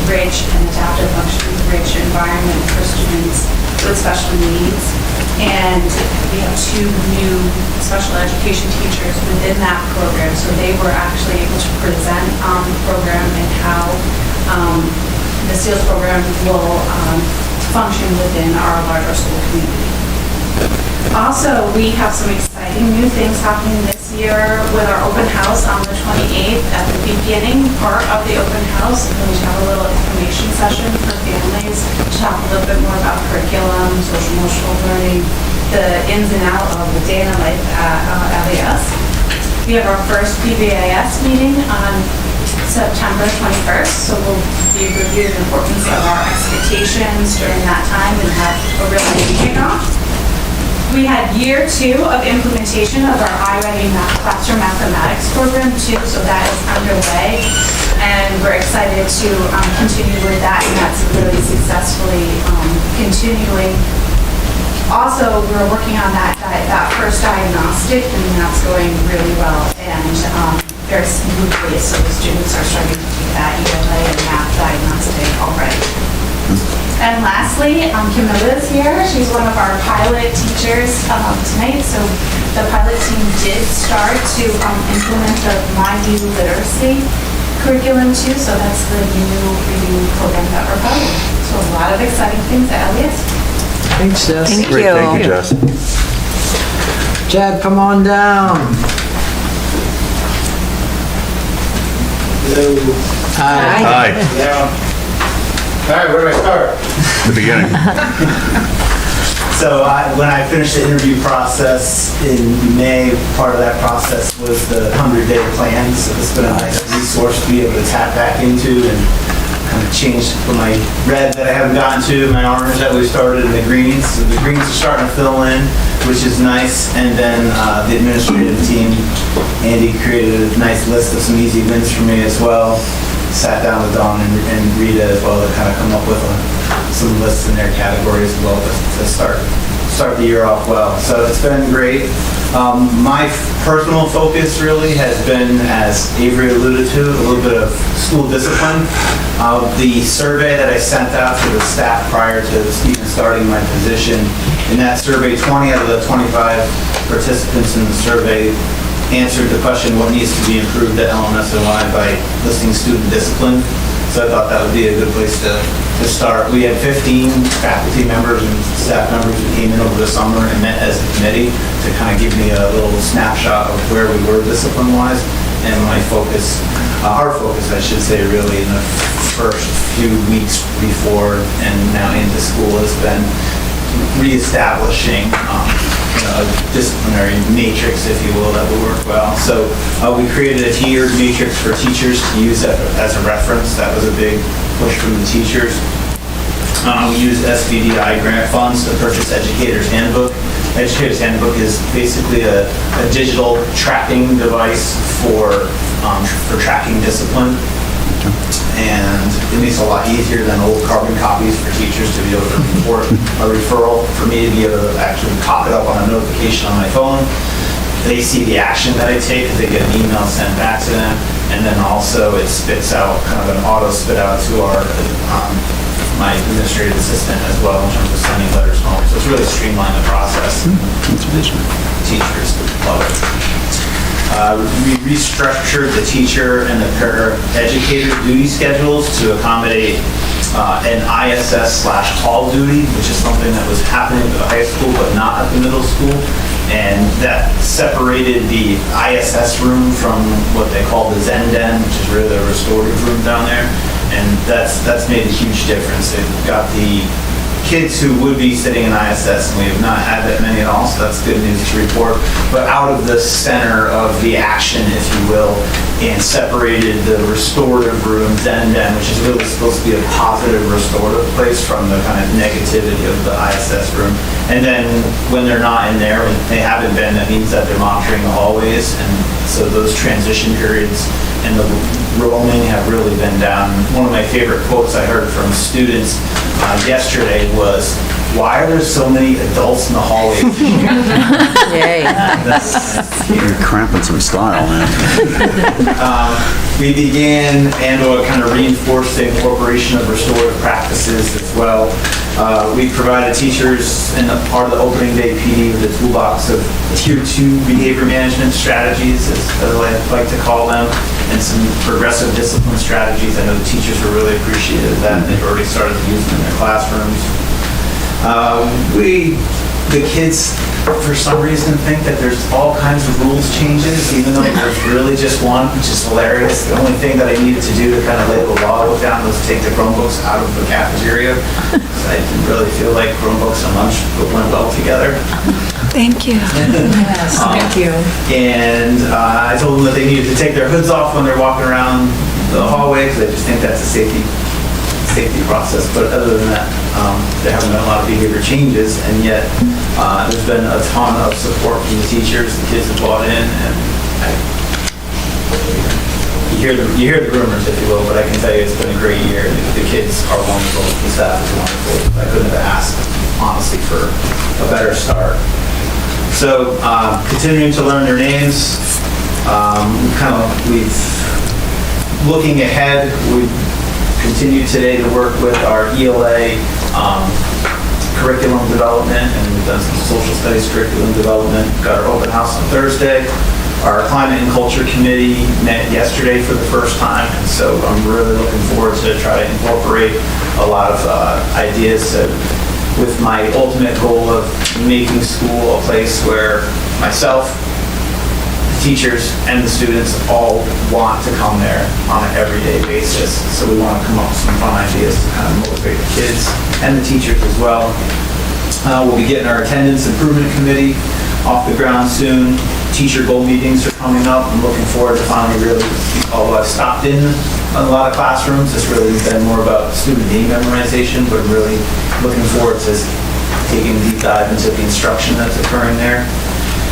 S11: rich and adaptive functionally rich environment for students with special needs. And we have 2 new special education teachers within that program, so they were actually able to present on the program and how the SEALS program will function within our larger school community. Also, we have some exciting new things happening this year with our open house on the 28th. At the beginning part of the open house, we're going to have a little information session for families to talk a little bit more about curriculum, social emotional learning, the ins and outs of the day in the life at LES. We have our first PBIS meeting on September 21st, so we'll be reviewing the importance of our expectations during that time and have a real kickoff. We had year 2 of implementation of our iReady classroom mathematics program too, so that is underway. And we're excited to continue with that, and that's really successfully continuing. Also, we're working on that first diagnostic, and that's going really well and very smoothly, so the students are starting to do that ELA and math diagnostic already. And lastly, Camilla's here. She's one of our pilot teachers tonight. So the pilot team did start to implement the My View literacy curriculum too. So that's the new reading program that we're following. So a lot of exciting things at LES.
S2: Thanks, Jess.
S4: Thank
S8: Great,
S4: you.
S8: thank you, Jess.
S2: Chad, come on down.
S7: Hello.
S2: Hi.
S8: Hi,
S7: Yeah. All right, where do I start?
S8: the beginning.
S7: So when I finished the interview process in May, part of that process was the 100-day plan. So it's been a nice resource to be able to tap back into and kind of change from my red that I haven't gotten to, my orange that we started, and the greens. So the greens are starting to fill in, which is nice. And then the administrative team, Andy created a nice list of some easy wins for me as well. Sat down with Dawn and Rita as well to kind of come up with some lists in their categories as well to start the year off well. So it's been great. My personal focus really has been, as Avery alluded to, a little bit of school discipline. The survey that I sent out to the staff prior to even starting my position, in that survey, 20 out of the 25 participants in the survey answered the question, what needs to be improved at LMSOI by listing student discipline. So I thought that would be a good place to start. We had 15 faculty members and staff members who came in over the summer and met as a committee to kind of give me a little snapshot of where we were discipline-wise. And my focus, our focus, I should say, really in the first few weeks before and now into school has been reestablishing a disciplinary matrix, if you will, that will work well. So we created a tiered matrix for teachers to use as a reference. That was a big push from the teachers. We used SVDI grant funds to purchase Educator's Handbook. Educator's Handbook is basically a digital tracking device for tracking discipline. And it makes it a lot easier than old carbon copies for teachers to be able to report a referral, for me to be able to actually pop it up on a notification on my phone. They see the action that I take, they get an email sent back to them, and then also it spits out, kind of an auto spit out to our my administrative assistant as well in terms of sending letters home. So it's really streamlined the process. Teachers love it. We restructured the teacher and the paraeducator duty schedules to accommodate an ISS/call duty, which is something that was happening at the high school but not at the middle school. and that separated the ISS room from what they call the Zen Den, which is really the restorative room down there. And that's made a huge difference. It got the kids who would be sitting in ISS, and we have not had that many at all, so that's good news to report, but out of the center of the action, if you will, and separated the restorative room, Zen Den, which is really supposed to be a positive restorative place, from the kind of negativity of the ISS room. And then when they're not in there, when they haven't been, that means that they're monitoring the hallways, and so those transition periods and the roaming have really been down. One of my favorite quotes I heard from students yesterday was, "Why are there so many adults in the hallway?"
S4: Yay.
S8: You're cramping some style, man.
S7: We began and/or kind of reinforced the incorporation of restorative practices as well. We provided teachers in part of the opening day PD with a toolbox of tier 2 behavior management strategies, as I like to call them, and some progressive discipline strategies. I know the teachers were really appreciative of that, and they've already started to use them in their classrooms. The kids, for some reason, think that there's all kinds of rules changes, even though there's really just one, which is hilarious. The only thing that I needed to do to kind of lay the law down was take the Chromebooks out of the cafeteria. I didn't really feel like Chromebooks and lunch went well together.
S9: Thank you. Yes, thank you.
S7: And I told them that they needed to take their hoods off when they're walking around the hallway, because I just think that's a safety process. But other than that, there haven't been a lot of behavior changes, and yet there's been a ton of support from the teachers. The kids have bought in, and you hear the rumors, if you will, but I can tell you it's been a great year. The kids are wonderful. The staff is wonderful. I couldn't have asked, honestly, for a better start. So, continuing to learn their names, looking ahead, we continue today to work with our ELA curriculum development, and we've done some social studies curriculum development. Got our open house on Thursday. Our climate and culture committee met yesterday for the first time, and so I'm really looking forward to try to incorporate a lot of ideas with my ultimate goal of making school a place where myself, the teachers, and the students all want to come there on an everyday basis. So we want to come up with some fun ideas to kind of motivate the kids and the teachers as well. We'll be getting our attendance improvement committee off the ground soon. Teacher goal meetings are coming up. I'm looking forward to finally really, although I've stopped in a lot of classrooms, it's really been more about student name memorization, but really looking forward to taking a deep dive into the instruction that's occurring there.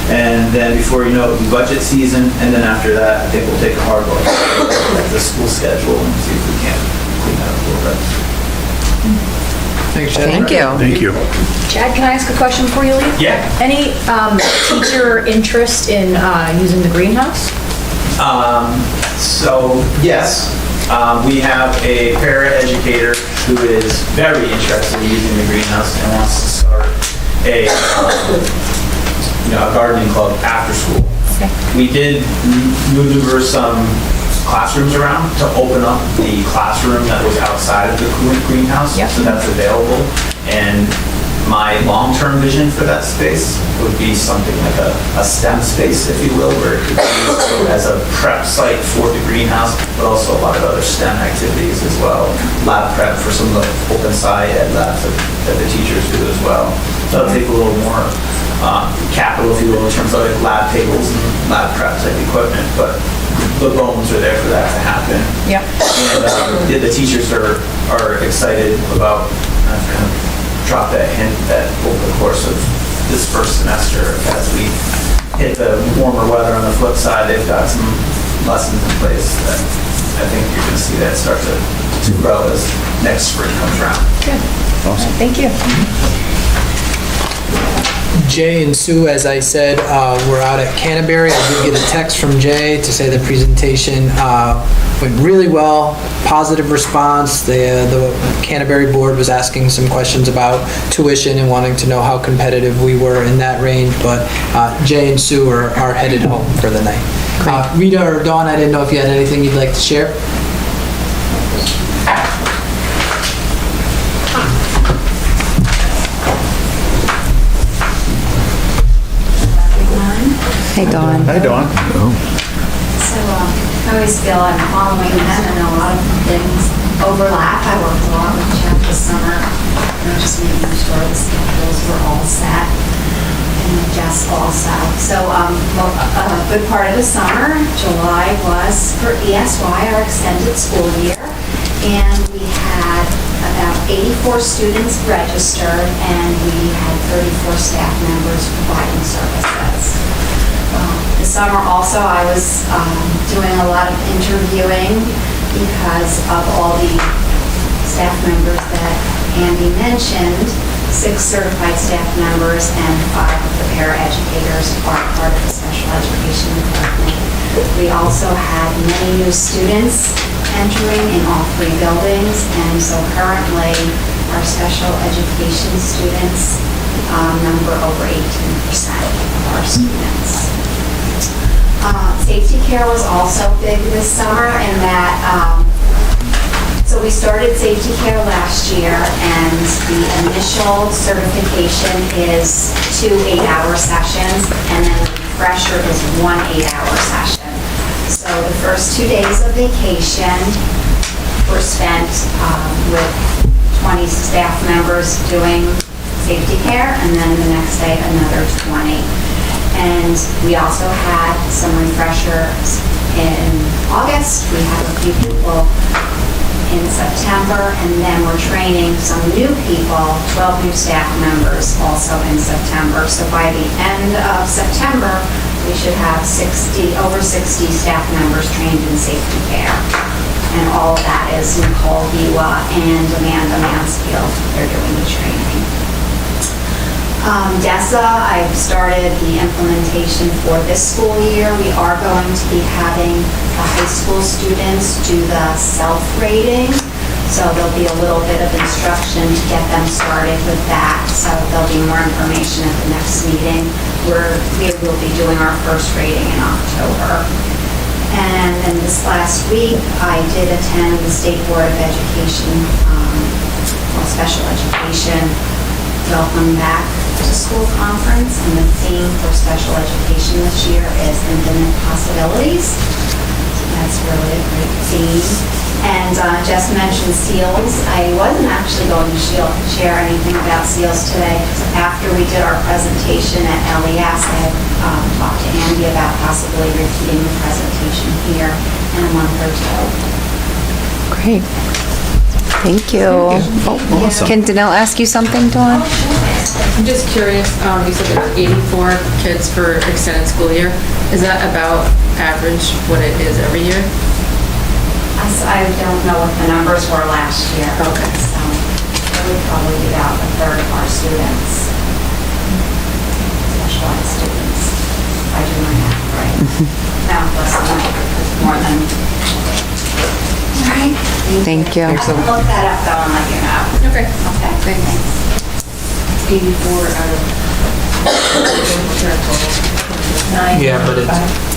S7: And then before you know it, it'll be budget season, and then after that, I think we'll take a hard look at the school schedule and see if we can clean that up a little bit.
S2: Thanks, Chad.
S4: Thank you.
S8: Thank you.
S9: Chad, can I ask a question before you leave?
S7: Yeah.
S9: Any teacher interest in using the greenhouse?
S7: So, yes, we have a para-educator who is very interested in using the greenhouse and wants to start a gardening club after school.
S9: Okay.
S7: We did maneuver some classrooms around to open up the classroom that was outside of the greenhouse,
S9: Yep.
S7: so that's available. And my long-term vision for that space would be something like a STEM space, if you will, where it could be used as a prep site for the greenhouse, but also a lot of other STEM activities as well. Lab prep for some of the open sci ed labs that the teachers do as well. That'll take a little more capital, if you will, in terms of like lab tables and lab prep type equipment, but the bones are there for that to happen.
S9: Yep.
S7: And the teachers are excited about, I've kind of dropped that hint that over the course of this first semester, as we hit the warmer weather on the flip side, they've got some lessons in place that I think you're going to see that start to grow as next spring comes around.
S9: Good.
S8: Awesome.
S9: Thank you.
S2: Jay and Sue, as I said, were out at Canterbury. I did get a text from Jay to say the presentation went really well, positive response. The Canterbury board was asking some questions about tuition and wanting to know how competitive we were in that range, but Jay and Sue are headed home for the night. Rita or Dawn, I didn't know if you had anything you'd like to share?
S4: Hey, Dawn.
S5: Hi, Dawn.
S11: So I always feel I'm following that, and a lot of things overlap. I worked a lot with Jeff this summer, just making sure the schedules were all set, and Jess also. So a good part of the summer, July, was for ESY, our extended school year, and we had about 84 students registered, and we had 34 staff members providing services. This summer also, I was doing a lot of interviewing because of all the staff members that Andy mentioned. 6 certified staff members and 5 of the paraeducators are part of the special education department. We also had many new students entering in all 3 buildings, and so currently our special education students number over 18% of our students. Safety care was also big this summer in that, so we started safety care last year, and the initial certification is 2 8-hour sessions, and then the refresher is 1 8-hour session. So the first 2 days of vacation were spent with 20 staff members doing safety care, and then the next day another 20. And we also had some refreshers in August. We have a few people in September, and then we're training some new people, 12 new staff members also in September. So by the end of September, we should have over 60 staff members trained in safety care. And all of that is Nicole Biwa and Amanda Mansfield. They're doing the training. DESA, I've started the implementation for this school year. We are going to be having the high school students do the self-rating. So there'll be a little bit of instruction to get them started with that. So there'll be more information at the next meeting where we will be doing our first rating in October. And then this last week, I did attend the State Board of Education, Special Education Welcome Back to School Conference, and the theme for special education this year is Infinite Possibilities. That's really a great theme. And Jess mentioned SEALs. I wasn't actually going to share anything about SEALs today. After we did our presentation at LES, I had talked to Andy about possibly repeating the presentation here in a month or two.
S4: Great. Thank you.
S8: Awesome.
S4: Can Danelle ask you something, Dawn?
S3: I'm just curious, you said there's 84 kids per extended school year. Is that about average what it is every year?
S11: I don't know what the numbers were last year.
S3: Okay.
S11: So it would probably be about a third of our students, special ed students, if I do my math right. No, less than more than. All right.
S4: Thank you.
S11: I can look that up though and let you know.
S3: Okay.
S11: Okay, thanks.
S3: 84 out of
S2: Yeah, but it's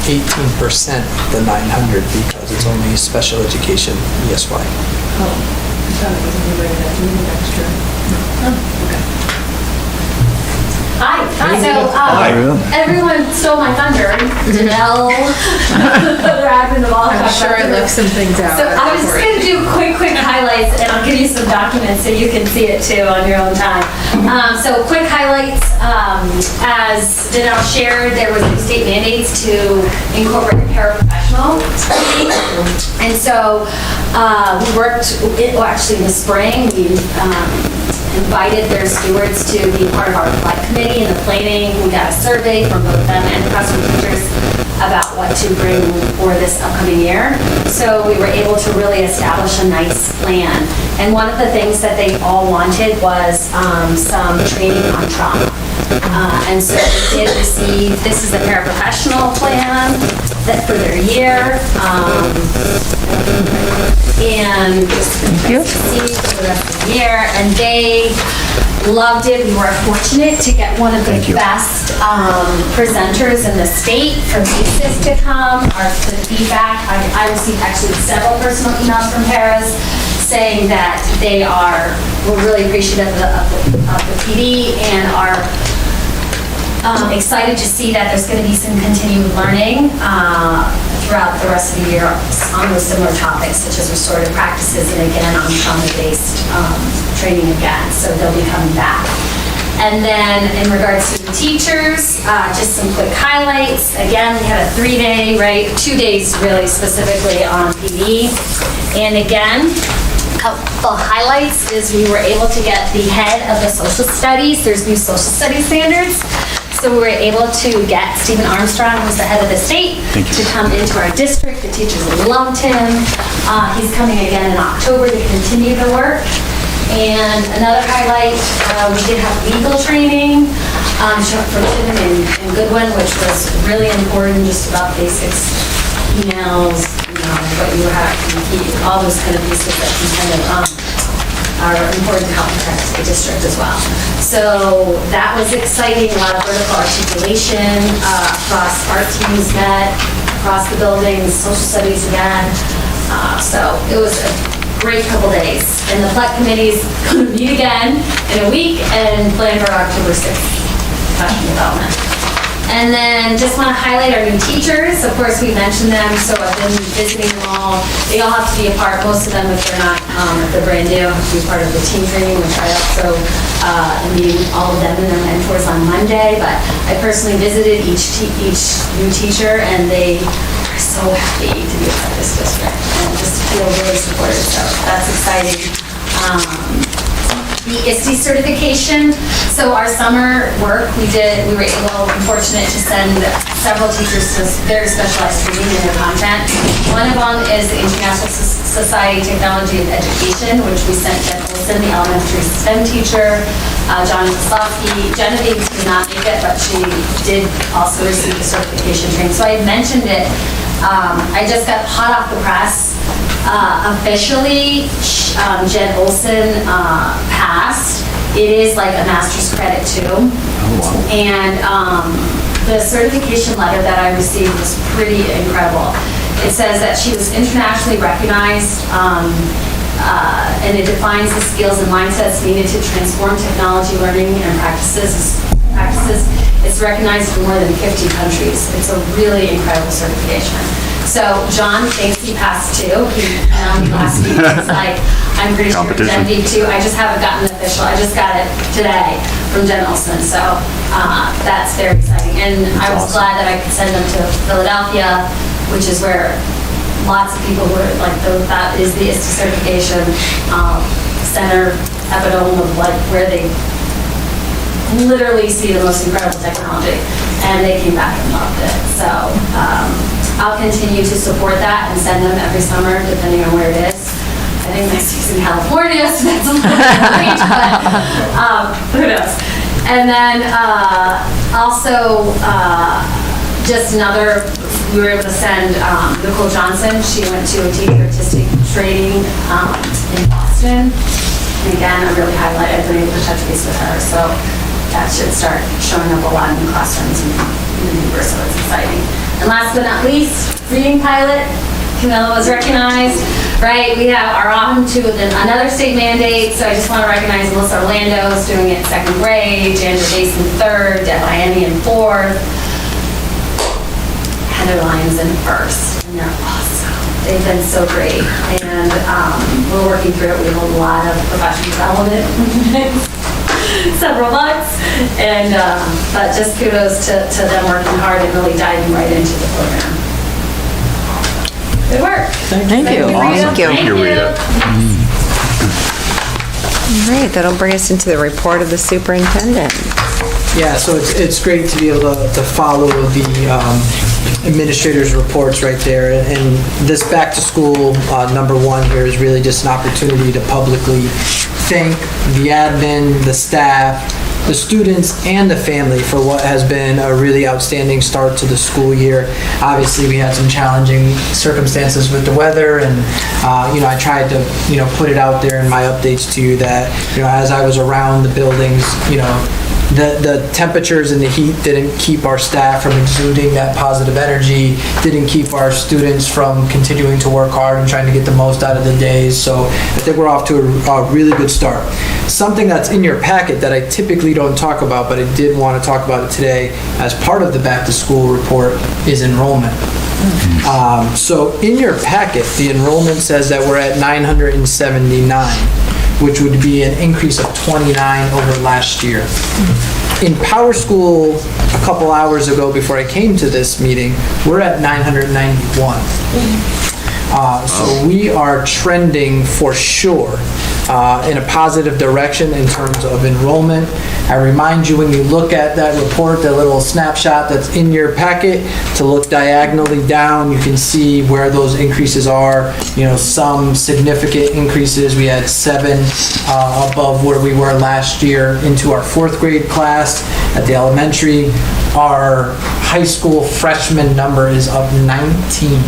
S2: 18% the 900 because it's only special education ESY.
S3: Oh, I thought it was anybody that needed extra. Oh, okay.
S12: Hi. So, everyone stole my thunder. Janelle, the admin of all.
S3: I'm sure I left some things out.
S12: So I was just going to do quick highlights, and I'll give you some documents so you can see it too on your own time. So quick highlights, as Janelle shared, there was new state mandates to incorporate paraprofessional training. And so we worked, actually in the spring, we invited their stewards to be part of our flight committee and the planning. We got a survey from both them and the classroom teachers about what to bring for this upcoming year. So we were able to really establish a nice plan. And one of the things that they all wanted was some training on trauma. And so they did receive, this is the paraprofessional plan that for their year. And just see for the rest of the year. And they loved it. We were fortunate to get one of the best presenters in the state from ACES to come. The feedback, I received actually several personal emails from paras saying that were really appreciative of the PD and are Excited to see that there's going to be some continued learning throughout the rest of the year on those similar topics, such as restorative practices and again on trauma-based training again. So they'll be coming back. And then in regards to the teachers, just some quick highlights. Again, we had a 3-day, right, 2 days really specifically on PE. And again, couple highlights is we were able to get the head of the social studies. There's new social studies standards. So we were able to get Stephen Armstrong, who's the head of the state, to come into our district. The teachers loved him. He's coming again in October to continue the work. And another highlight, we did have legal training from Tim and Goodwin, which was really important, just about basics, emails, what you have, all those kind of pieces that can kind of are important to help protect the district as well. So that was exciting, a lot of vertical articulation across art teams met, across the buildings, social studies again. So it was a great couple days. And the PLEC committee's going to meet again in a week and plan for October 6th, professional development. And then just want to highlight our new teachers. Of course, we mentioned them, so I've been visiting them all. They all have to be a part, most of them, if they're not, if they're brand new, have to be part of the team training, which I also am meeting all of them and their mentors on Monday. But I personally visited each new teacher, and they are so happy to be a part of this district and just feel really supported, so that's exciting. The ISTE certification. So our summer work, we were fortunate to send several teachers to very specialized training in their content. One of them is the International Society Technology and Education, which we sent Jen Olson, the elementary STEM teacher, John Koslowski. Genevieve did not make it, but she did also receive the certification training. So I had mentioned it. I just got hot off the press. Officially, Jen Olson passed. It is like a master's credit too. Oh, wow. And the certification letter that I received was pretty incredible. It says that she was internationally recognized and it defines the skills and mindsets needed to transform technology learning and practices. It's recognized in more than 50 countries. It's a really incredible certification. So John thinks he passed too. He last week was like, I'm pretty sure Genevieve too. I just haven't gotten the official. I just got it today from Jen Olson. So that's very exciting. And I was glad that I could send them to Philadelphia, which is where lots of people were like, that is the ISTE certification center, epitome of like where they literally see the most incredible technology, and they came back and loved it. So I'll continue to support that and send them every summer, depending on where it is. I think next week's in California, so that's a little bit late, but who knows. And then also just another, we were able to send Nicole Johnson. She went to a teacher artistic training in Boston. And again, I really highlighted, I've been able to touch base with her. So that should start showing up a lot in the classrooms and in the neighbors, so it's exciting. And last but not least, reading pilot. Camilla was recognized, right? We have our on to another state mandate, so I just want to recognize Melissa Orlando is doing it in 2nd grade, Jandra Bass in 3rd, Deb Miami in 4th, Heather Lyons in 1st, and they're awesome. They've been so great, and we're working through it. We have a lot of professional development, several months, and but just kudos to them working hard and really diving right into the program. Good work.
S4: Thank you.
S8: Awesome. Thank you, Rita.
S4: All right, that'll bring us into the report of the superintendent.
S2: Yeah, so it's great to be able to follow the administrators' reports right there. And this back to school number 1 here is really just an opportunity to publicly thank the admin, the staff, the students, and the family for what has been a really outstanding start to the school year. Obviously, we had some challenging circumstances with the weather, and I tried to put it out there in my updates to you that as I was around the buildings, the temperatures and the heat didn't keep our staff from exuding that positive energy, didn't keep our students from continuing to work hard and trying to get the most out of the days. So I think we're off to a really good start. Something that's in your packet that I typically don't talk about, but I did want to talk about it today as part of the back to school report is enrollment. So in your packet, the enrollment says that we're at 979, which would be an increase of 29 over last year. In Power School, a couple hours ago before I came to this meeting, we're at 991. So we are trending for sure in a positive direction in terms of enrollment. I remind you, when you look at that report, that little snapshot that's in your packet, to look diagonally down, you can see where those increases are. You know, some significant increases. We had 7 above where we were last year into our 4th grade class at the elementary. Our high school freshman number is up 19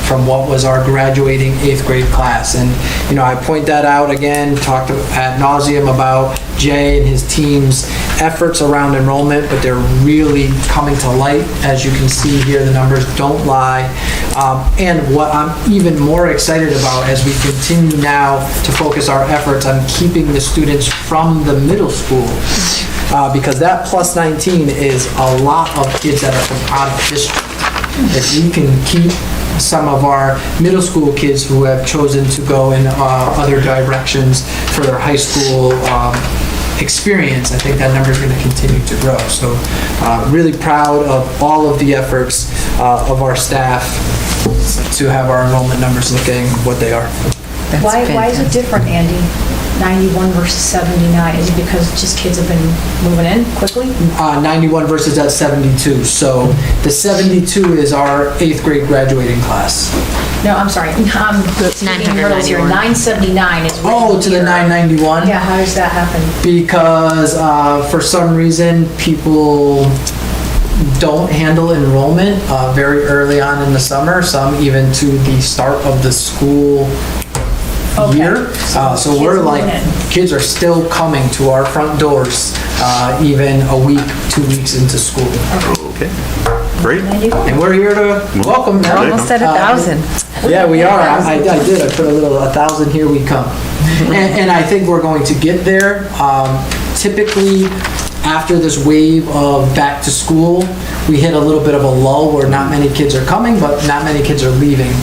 S2: from what was our graduating 8th grade class. And, you know, I point that out again, talked ad nauseum about Jay and his team's efforts around enrollment, but they're really coming to light. As you can see here, the numbers don't lie. And what I'm even more excited about as we continue now to focus our efforts on keeping the students from the middle school, because that plus 19 is a lot of kids that are from out of district. If we can keep some of our middle school kids who have chosen to go in other directions for their high school experience, I think that number is going to continue to grow. So really proud of all of the efforts of our staff to have our enrollment numbers looking what they are.
S9: Why is it different, Andy? 91 versus 79? Is it because just kids have been moving in quickly?
S2: 91 versus that 72. So the 72 is our 8th grade graduating class.
S9: No, I'm sorry. I'm speaking hurdles here. 979 is what
S2: Oh, to the 991?
S9: Yeah, how does that happen?
S2: Because for some reason, people don't handle enrollment very early on in the summer, some even to the start of the school year. So we're like, kids are still coming to our front doors even a week, 2 weeks into school.
S8: Okay, great.
S2: And we're here to welcome them.
S4: We're almost at 1,000.
S2: Yeah, we are. I did. I put a little 1,000, here we come. And I think we're going to get there. Typically, after this wave of back to school, we hit a little bit of a lull where not many kids are coming, but not many kids are leaving.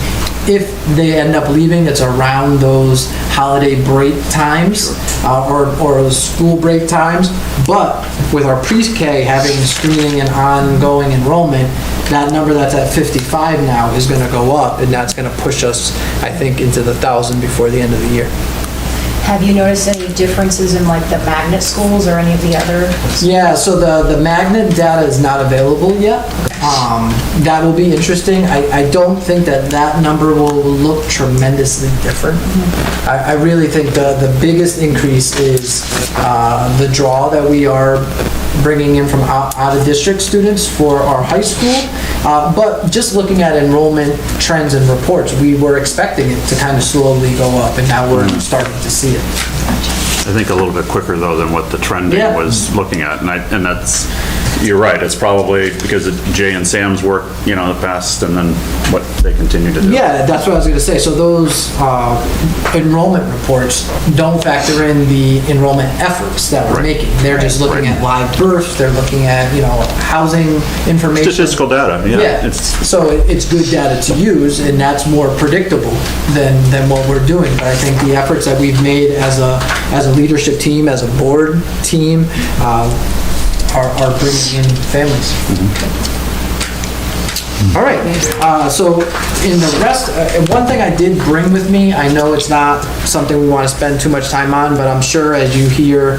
S2: If they end up leaving, it's around those holiday break times or school break times. But with our pre-K having screening and ongoing enrollment, that number that's at 55 now is going to go up, and that's going to push us, I think, into the 1,000 before the end of the year.
S9: Have you noticed any differences in like the magnet schools or any of the other?
S2: Yeah, so the magnet data is not available yet. That will be interesting. I don't think that number will look tremendously different. I really think the biggest increase is the draw that we are bringing in from out-of-district students for our high school. But just looking at enrollment trends and reports, we were expecting it to kind of slowly go up, and now we're starting to see it.
S8: I think a little bit quicker though than what the trending was looking at, and that's, you're right, it's probably because of Jay and Sam's work, in the past, and then what they continue to do.
S2: Yeah, that's what I was going to say. So those enrollment reports don't factor in the enrollment efforts that we're making. They're just looking at live births, they're looking at, housing information.
S8: Statistical data,
S2: Yeah, so it's good data to use, and that's more predictable than what we're doing. But I think the efforts that we've made as a leadership team, as a board team, are bringing in families. All right, so in the rest, one thing I did bring with me, I know it's not something we want to spend too much time on, but I'm sure as you hear,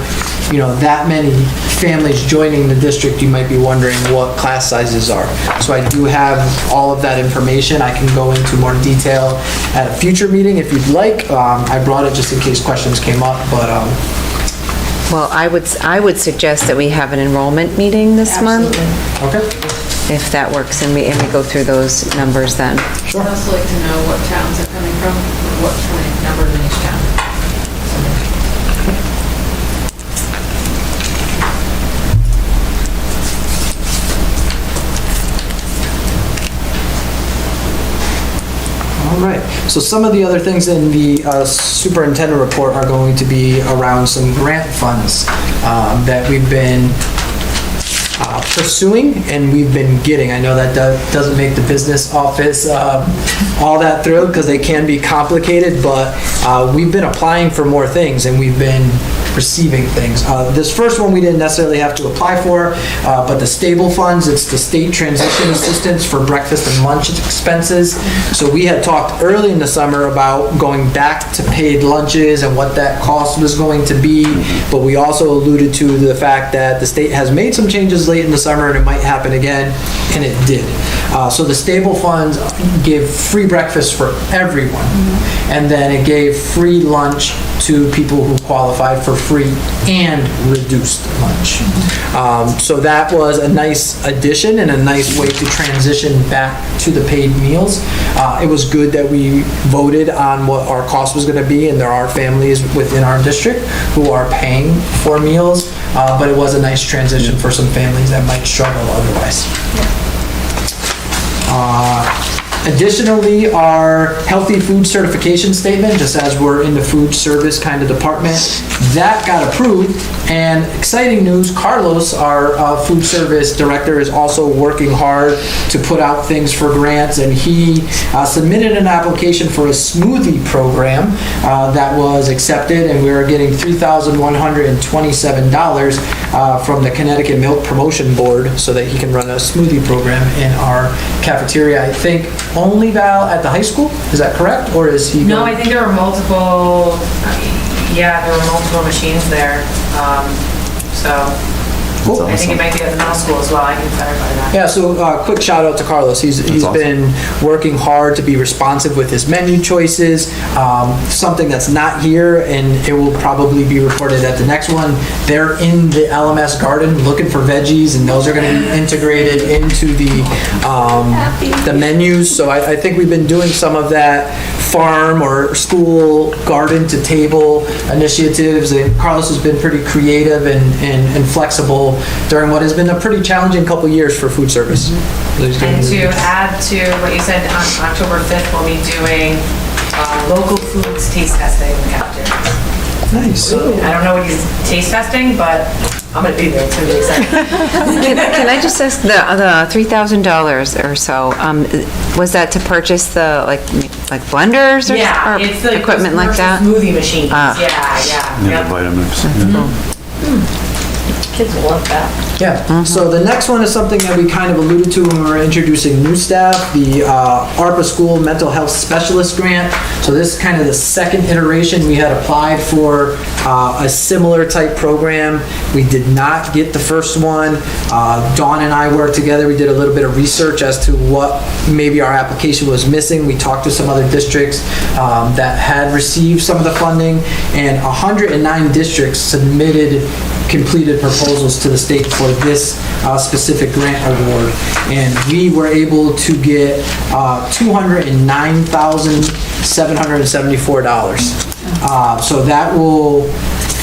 S2: that many families joining the district, you might be wondering what class sizes are. So I do have all of that information. I can go into more detail at a future meeting if you'd like. I brought it just in case questions came up, but
S4: Well, I would suggest that we have an enrollment meeting this month,
S2: okay.
S4: if that works, and we go through those numbers then.
S3: I'd also like to know what towns they're coming from, what numbers in each town.
S2: All right, so some of the other things in the superintendent report are going to be around some grant funds that we've been pursuing and we've been getting. I know that doesn't make the business office all that thrilled because they can be complicated, but we've been applying for more things and we've been receiving things. This first one we didn't necessarily have to apply for, but the stable funds, it's the state transition assistance for breakfast and lunch expenses. So we had talked early in the summer about going back to paid lunches and what that cost was going to be, but we also alluded to the fact that the state has made some changes late in the summer and it might happen again, and it did. So the stable funds give free breakfast for everyone, and then it gave free lunch to people who qualified for free and reduced lunch. So that was a nice addition and a nice way to transition back to the paid meals. It was good that we voted on what our cost was going to be, and there are families within our district who are paying for meals, but it was a nice transition for some families that might struggle otherwise. Additionally, our healthy food certification statement, just as we're in the food service kind of department, that got approved. And exciting news, Carlos, our food service director, is also working hard to put out things for grants, and he submitted an application for a smoothie program that was accepted, and we are getting $3,127 from the Connecticut Milk Promotion Board so that he can run a smoothie program in our cafeteria. I think only Val at the high school, is that correct? Or is he?
S13: No, I think there were multiple, there were multiple machines there. So
S2: Cool.
S13: I think it might be at the middle school as well. I can clarify that.
S2: Yeah, so quick shout out to Carlos. He's been working hard to be responsive with his menu choices. Something that's not here, and it will probably be reported at the next one. They're in the LMS garden looking for veggies, and those are going to be integrated into the menus. So I think we've been doing some of that farm or school garden to table initiatives, and Carlos has been pretty creative and flexible during what has been a pretty challenging couple years for food service.
S13: And to add to what you said, on October 5th, we'll be doing local foods taste testing in the cafeteria.
S2: Nice.
S13: I don't know what he's taste testing, but I'm going to be there. It's going to be exciting.
S4: Can I just ask, the $3,000 or so, was that to purchase the, like blenders or
S13: Yeah, it's the
S4: equipment like that?
S13: smoothie machines. Yeah.
S8: Yeah, the Vitamix.
S13: Kids will love that.
S2: Yeah, so the next one is something that we kind of alluded to when we were introducing new staff, the ARPA School Mental Health Specialist Grant. So this is kind of the second iteration. We had applied for a similar type program. We did not get the first one. Dawn and I worked together. We did a little bit of research as to what maybe our application was missing. We talked to some other districts that had received some of the funding, and 109 districts submitted completed proposals to the state for this specific grant award, and we were able to get $209,774. So that will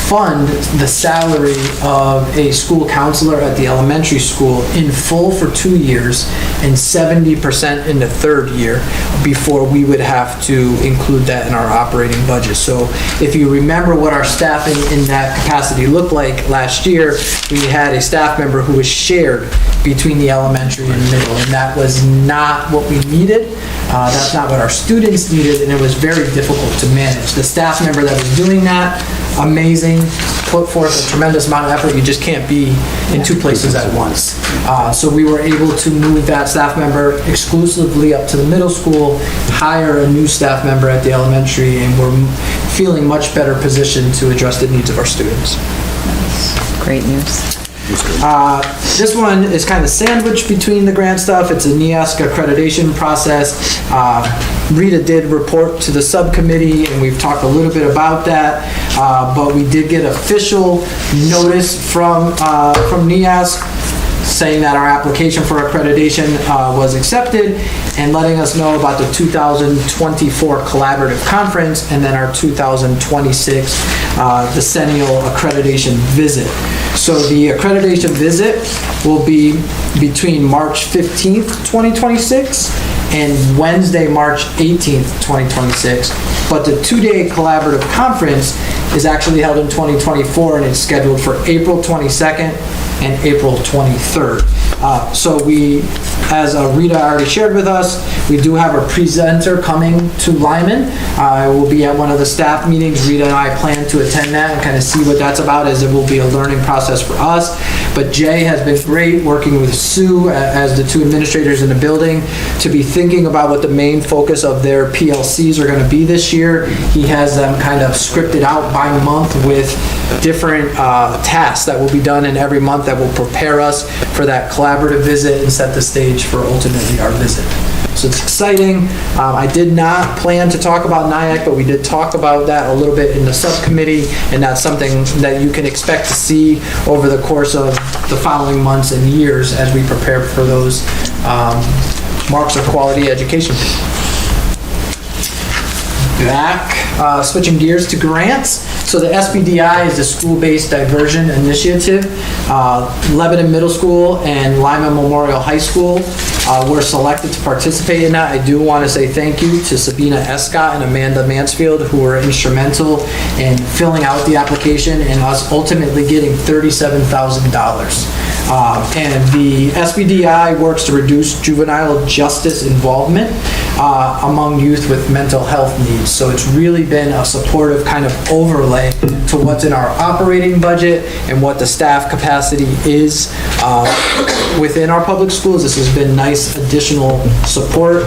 S2: fund the salary of a school counselor at the elementary school in full for 2 years and 70% in the third year before we would have to include that in our operating budget. So if you remember what our staffing in that capacity looked like last year, we had a staff member who was shared between the elementary and middle, and that was not what we needed. That's not what our students needed, and it was very difficult to manage. The staff member that was doing that, amazing, put forth a tremendous amount of effort. You just can't be in two places at once. So we were able to move that staff member exclusively up to the middle school, hire a new staff member at the elementary, and we're feeling much better positioned to address the needs of our students.
S4: Great news.
S2: This one is kind of sandwiched between the grant stuff. It's a NEASC accreditation process. Rita did report to the subcommittee, and we've talked a little bit about that, but we did get official notice from NEASC saying that our application for accreditation was accepted and letting us know about the 2024 collaborative conference and then our 2026 decennial accreditation visit. So the accreditation visit will be between March 15th, 2026 and Wednesday, March 18th, 2026. But the two-day collaborative conference is actually held in 2024, and it's scheduled for April 22nd and April 23rd. So we, as Rita already shared with us, we do have a presenter coming to Lyman. I will be at one of the staff meetings. Rita and I plan to attend that and kind of see what that's about, as it will be a learning process for us. But Jay has been great working with Sue as the two administrators in the building to be thinking about what the main focus of their PLCs are going to be this year. He has them kind of scripted out by month with different tasks that will be done in every month that will prepare us for that collaborative visit and set the stage for ultimately our visit. So it's exciting. I did not plan to talk about NIAC, but we did talk about that a little bit in the subcommittee, and that's something that you can expect to see over the course of the following months and years as we prepare for those marks of quality education. Back, switching gears to grants. So the SBDI is the School-Based Diversion Initiative. Lebanon Middle School and Lyman Memorial High School were selected to participate in that. I do want to say thank you to Sabina Escott and Amanda Mansfield, who were instrumental in filling out the application and us ultimately getting $37,000. And the SBDI works to reduce juvenile justice involvement among youth with mental health needs. So it's really been a supportive kind of overlay to what's in our operating budget and what the staff capacity is within our public schools. This has been nice additional support.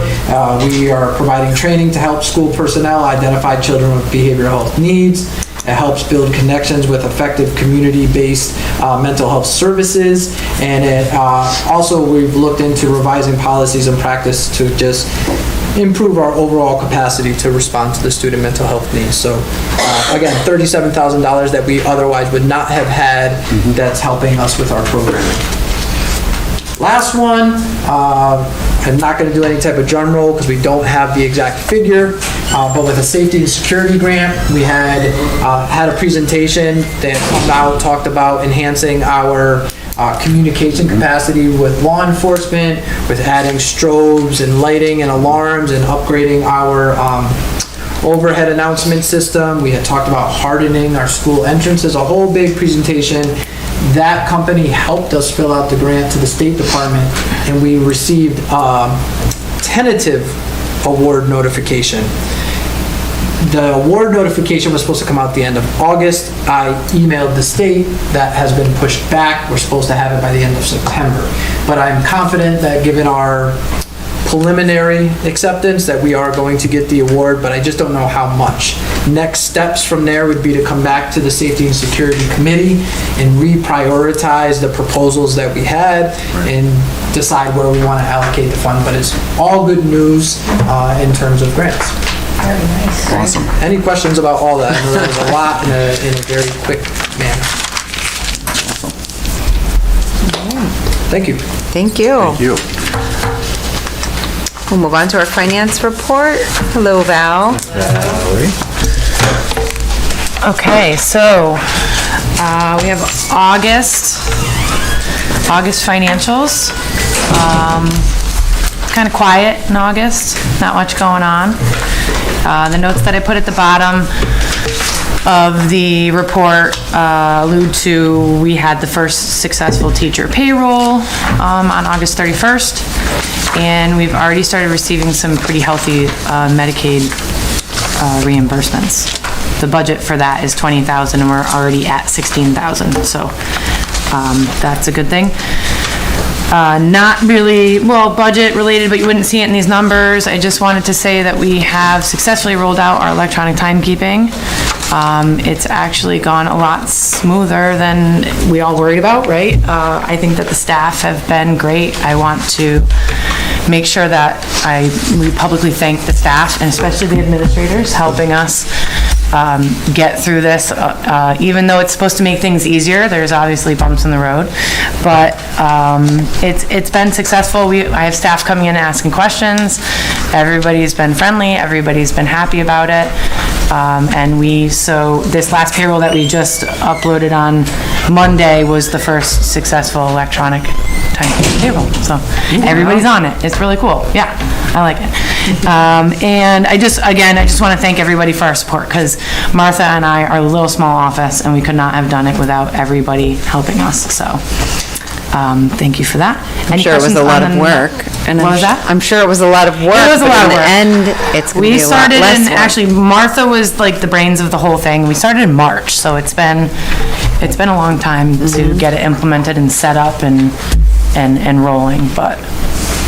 S2: We are providing training to help school personnel identify children with behavioral health needs. It helps build connections with effective community-based mental health services. And it also, we've looked into revising policies and practice to just improve our overall capacity to respond to the student mental health needs. So again, $37,000 that we otherwise would not have had, that's helping us with our programming. Last one, I'm not going to do any type of drum roll because we don't have the exact figure, but with a safety and security grant, we had a presentation that talked about enhancing our communication capacity with law enforcement, with adding strobes and lighting and alarms and upgrading our overhead announcement system. We had talked about hardening our school entrances, a whole big presentation. That company helped us fill out the grant to the State Department, and we received tentative award notification. The award notification was supposed to come out the end of August. I emailed the state. That has been pushed back. We're supposed to have it by the end of September. But I'm confident that given our preliminary acceptance that we are going to get the award, but I just don't know how much. Next steps from there would be to come back to the Safety and Security Committee and reprioritize the proposals that we had and decide where we want to allocate the fund. But it's all good news in terms of grants.
S9: Very nice.
S8: Awesome.
S2: Any questions about all that? I know that was a lot in a very quick manner. Thank you.
S4: Thank you.
S8: Thank you.
S4: We'll move on to our finance report. Hello, Val.
S13: Okay, so we have August financials. Kind of quiet in August, not much going on. The notes that I put at the bottom of the report allude to, we had the first successful teacher payroll on August 31st, and we've already started receiving some pretty healthy Medicaid reimbursements. The budget for that is $20,000 and we're already at $16,000, so that's a good thing. Not really, well, budget related, but you wouldn't see it in these numbers. I just wanted to say that we have successfully rolled out our electronic timekeeping. It's actually gone a lot smoother than we all worried about, right? I think that the staff have been great. I want to make sure that we publicly thank the staff and especially the administrators helping us get through this. Even though it's supposed to make things easier, there's obviously bumps in the road, but it's been successful. I have staff coming in and asking questions. Everybody's been friendly. Everybody's been happy about it. And so this last payroll that we just uploaded on Monday was the first successful electronic time payroll. So everybody's on it. It's really cool. Yeah, I like it. And I just want to thank everybody for our support, because Martha and I are a little small office and we could not have done it without everybody helping us. So thank you for that.
S4: I'm sure it was a lot of work. And
S13: What was that?
S4: I'm sure it was a lot of work.
S13: It was a lot of
S4: but
S13: work.
S4: in the end, it's going to be a lot less
S13: We started
S4: work.
S13: actually, Martha was like the brains of the whole thing. We started in March, so it's been a long time to get it implemented and set up and rolling, but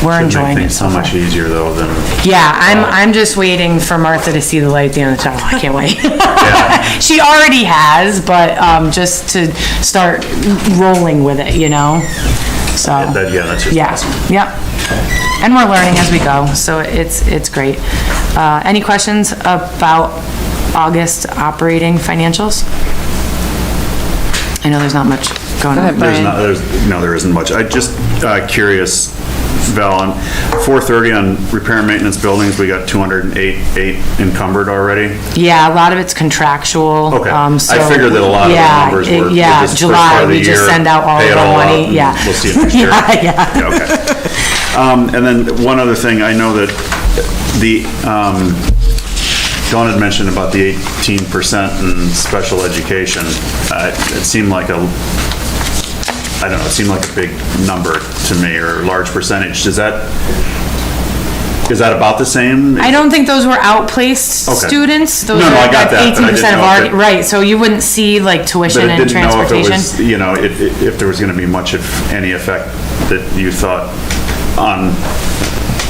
S13: we're enjoying it
S8: Makes
S13: so
S8: things so
S13: far.
S8: much easier though than.
S13: Yeah, I'm just waiting for Martha to see the light at the end of the tunnel. I can't wait. She already has, but just to start rolling with it, you know? So.
S8: That's just awesome.
S13: Yep. And we're learning as we go, so it's great. Any questions about August operating financials? I know there's not much going on.
S8: There isn't much. I just curious, Val, on 430 on repair and maintenance buildings, we got 208 encumbered already.
S13: Yeah, a lot of it's contractual.
S8: Okay.
S13: So,
S8: I figured that a lot of the numbers were
S13: Yeah,
S8: just first
S13: July,
S8: part of the
S13: we just
S8: year,
S13: send out all
S8: pay
S13: of
S8: it
S13: our
S8: all out,
S13: money,
S8: and
S13: yeah.
S8: We'll see it next year.
S13: Yeah.
S8: Okay. And then one other thing, I know that Dawn had mentioned about the 18% in special education. It seemed like it seemed like a big number to me, or a large percentage. Is that about the same?
S13: I don't think those were outplaced
S8: Okay.
S13: students. Those
S8: No,
S13: are
S8: I got that, but I
S13: 18%
S8: didn't
S13: of
S8: know
S13: our,
S8: if it-
S13: right, so you wouldn't see like tuition
S8: But I
S13: and
S8: didn't know if it
S13: transportation.
S8: was, if there was going to be much of any effect that you thought on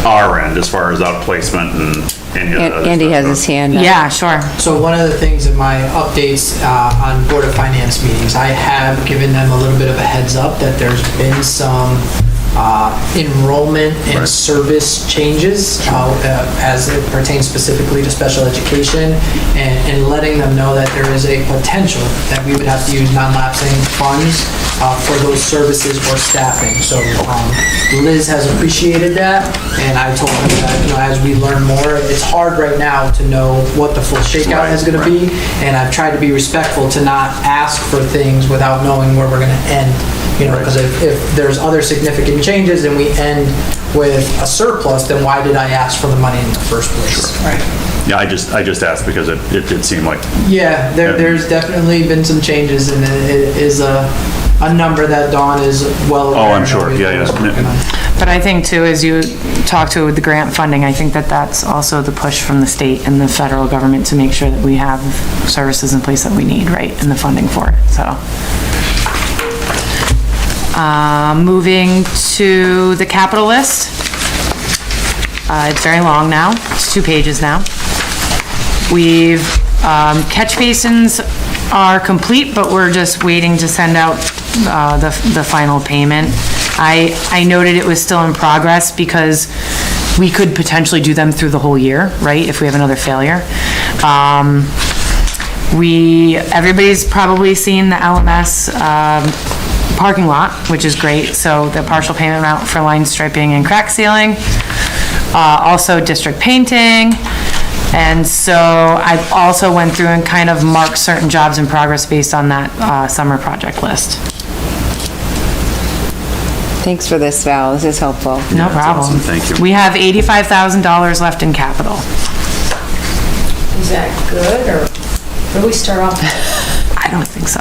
S8: our end as far as outplacement and any of that other
S4: Andy
S8: stuff
S4: has
S8: goes.
S4: his hand up.
S13: Yeah, sure.
S2: So one of the things in my updates on Board of Finance meetings, I have given them a little bit of a heads up that there's been some enrollment and service changes as it pertains specifically to special education, and letting them know that there is a potential that we would have to use non-lapsing funds for those services or staffing. So Liz has appreciated that, and I told her that, as we learn more, it's hard right now to know what the full shakeout is going to be, and I've tried to be respectful to not ask for things without knowing where we're going to end. Because if there's other significant changes and we end with a surplus, then why did I ask for the money in the first place?
S8: Sure.
S2: Right.
S8: Yeah, I just asked because it did seem like.
S2: Yeah, there's definitely been some changes, and it is a number that Dawn is well aware of.
S8: Oh, I'm sure. Yeah.
S13: But I think too, as you talk to with the grant funding, I think that that's also the push from the state and the federal government to make sure that we have services in place that we need, right, and the funding for it, so. Moving to the capital list. It's very long now. It's 2 pages now. We've, catch basins are complete, but we're just waiting to send out the final payment. I noted it was still in progress because we could potentially do them through the whole year, right, if we have another failure. Everybody's probably seen the LMS parking lot, which is great. So the partial payment amount for line striping and crack sealing. Also district painting. And so I've also went through and kind of marked certain jobs in progress based on that summer project list.
S4: Thanks for this, Val. This is helpful.
S13: No problem.
S8: Awesome. Thank you.
S13: We have $85,000 left in capital.
S9: Is that good, or where do we start off?
S13: I don't think so.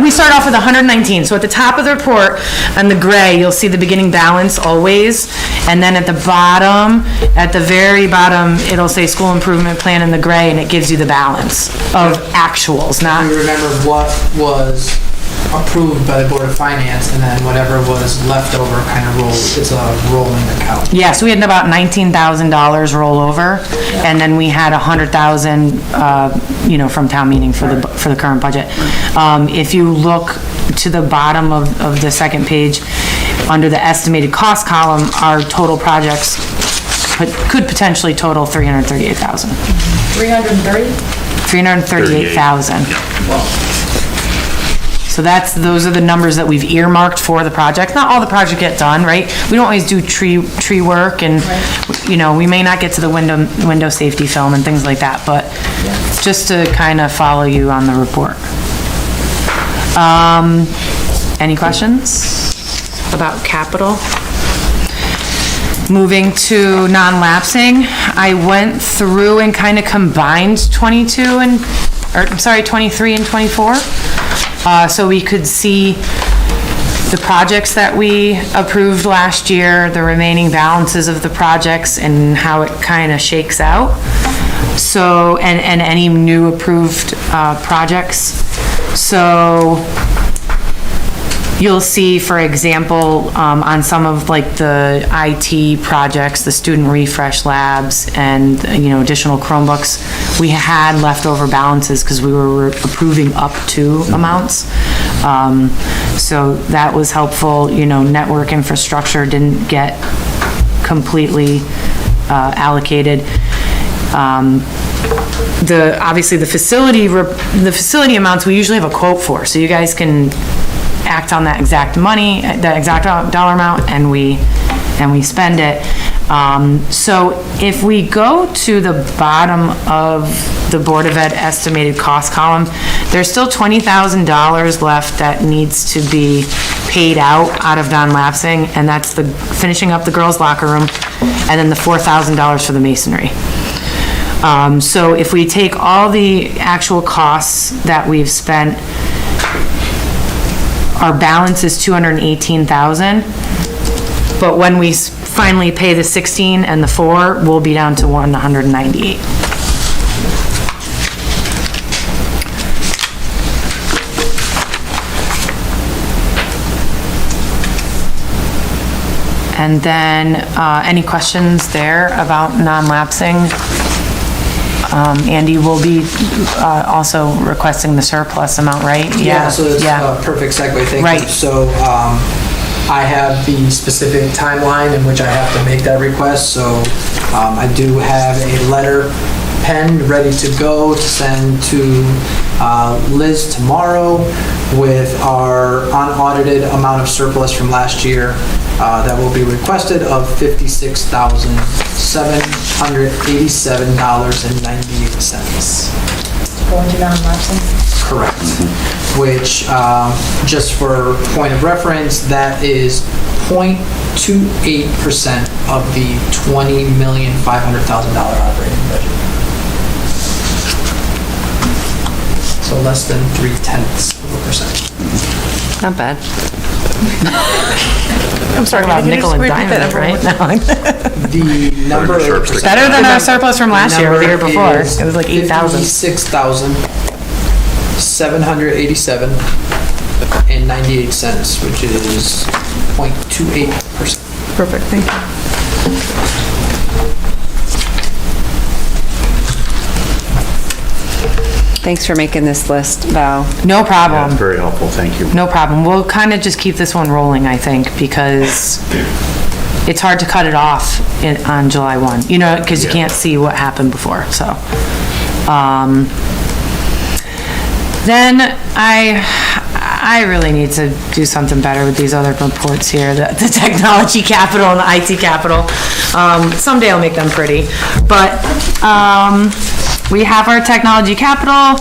S13: We start off with 119. So at the top of the report, on the gray, you'll see the beginning balance always. And then at the bottom, at the very bottom, it'll say school improvement plan in the gray, and it gives you the balance of actuals, not.
S2: We remember what was approved by the Board of Finance, and then whatever was left over kind of rolls. It's a rolling account.
S13: Yeah, so we had about $19,000 roll over, and then we had $100,000, from town meeting for the current budget. If you look to the bottom of the second page, under the estimated cost column, our total projects could potentially total $338,000.
S9: 330?
S13: $338,000. So So those are the numbers that we've earmarked for the project. Not all the project get done, right? We don't always do tree work and, you know, we may not get to the window safety film and things like that, but just to kind of follow you on the report. Any questions about capital? Moving to non-lapsing, I went through and kind of combined 23 and 24. So we could see the projects that we approved last year, the remaining balances of the projects, and how it kind of shakes out. So, and any new approved projects. So you'll see, for example, on some of like the IT projects, the student refresh labs and, you know, additional Chromebooks, we had leftover balances because we were approving up to amounts. So that was helpful. You know, network infrastructure didn't get completely allocated. Obviously the facility amounts we usually have a quote for, so you guys can act on that exact money, that exact dollar amount, and we spend it. So if we go to the bottom of the Board of Ed estimated cost column, there's still $20,000 left that needs to be paid out of non-lapsing, and that's the finishing up the girls' locker room, and then the $4,000 for the masonry. So if we take all the actual costs that we've spent, our balance is $218,000, but when we finally pay the 16 and the 4, we'll be down to $198. And then, any questions there about non-lapsing? Andy will be also requesting the surplus amount, right?
S2: Yeah, so that's a perfect segue, thank you. So I have the specific timeline in which I have to make that request, so I do have a letter penned, ready to go to send to Liz tomorrow with our unaudited amount of surplus from last year that will be requested of $56,787.98.
S9: Going to non-lapsing?
S2: Correct. Which, just for point of reference, that is 0.28% of the $20,500,000 operating budget. So less than 0.3%.
S4: Not bad.
S13: I'm sorry about nickel and dime it, right?
S2: The number...
S13: Better than our surplus from last year or the year before. It was like 8,000.
S2: $56,787.98, which is 0.28%.
S10: Perfect, thank you.
S4: Thanks for making this list, Val.
S13: No problem.
S8: That's very helpful, thank you.
S13: No problem. We'll kind of just keep this one rolling, I think, because it's hard to cut it off on July 1, you know, because you can't see what happened before, so. Then I really need to do something better with these other reports here, the technology capital and the IT capital. Someday I'll make them pretty, but we have our technology capital.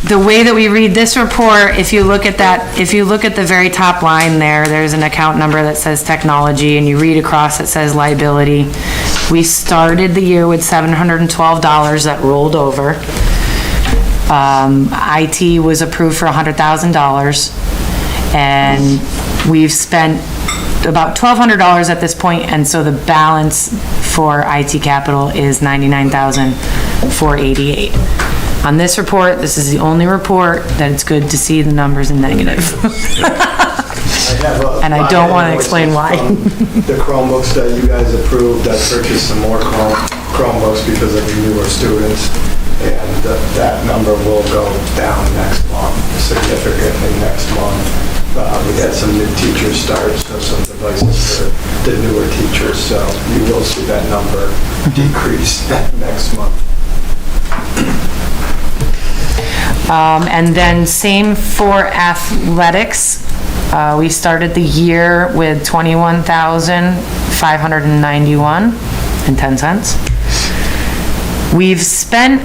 S13: The way that we read this report, if you look at the very top line there, there's an account number that says technology, and you read across it says liability. We started the year with $712 that rolled over. IT was approved for $100,000, and we've spent about $1,200 at this point, and so the balance for IT capital is $99,488. On this report, this is the only report that it's good to see the numbers in negative. And I don't want to explain why.
S5: The Chromebooks that you guys approved, I purchased some more Chromebooks because of the newer students, and that number will go down next month, significantly next month. We had some new teachers start, so some devices for the newer teachers, so you will see that number decrease next month.
S13: And then same for athletics. We started the year with $21,591.10. We've spent,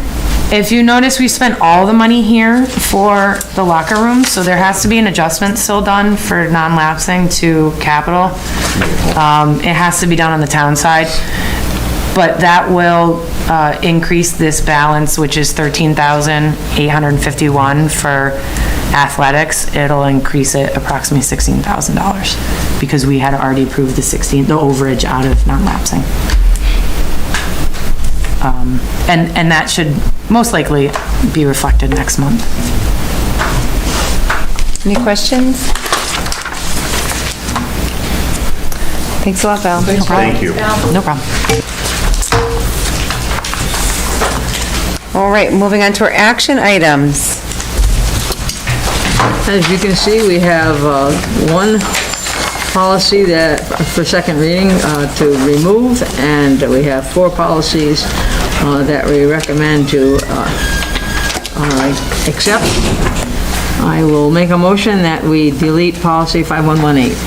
S13: if you notice, we spent all the money here for the locker room, so there has to be an adjustment still done for non-lapsing to capital. It has to be done on the town side, but that will increase this balance, which is $13,851 for athletics. It'll increase it approximately $16,000 because we had already approved the overage out of non-lapsing. And that should most likely be reflected next month.
S4: Any questions? Thanks a lot, Val.
S8: Thank you.
S13: No problem.
S4: All right, moving on to our action items.
S14: As you can see, we have one policy that, for second reading, to remove, and we have 4 policies that we recommend to accept. I will make a motion that we delete policy 5118.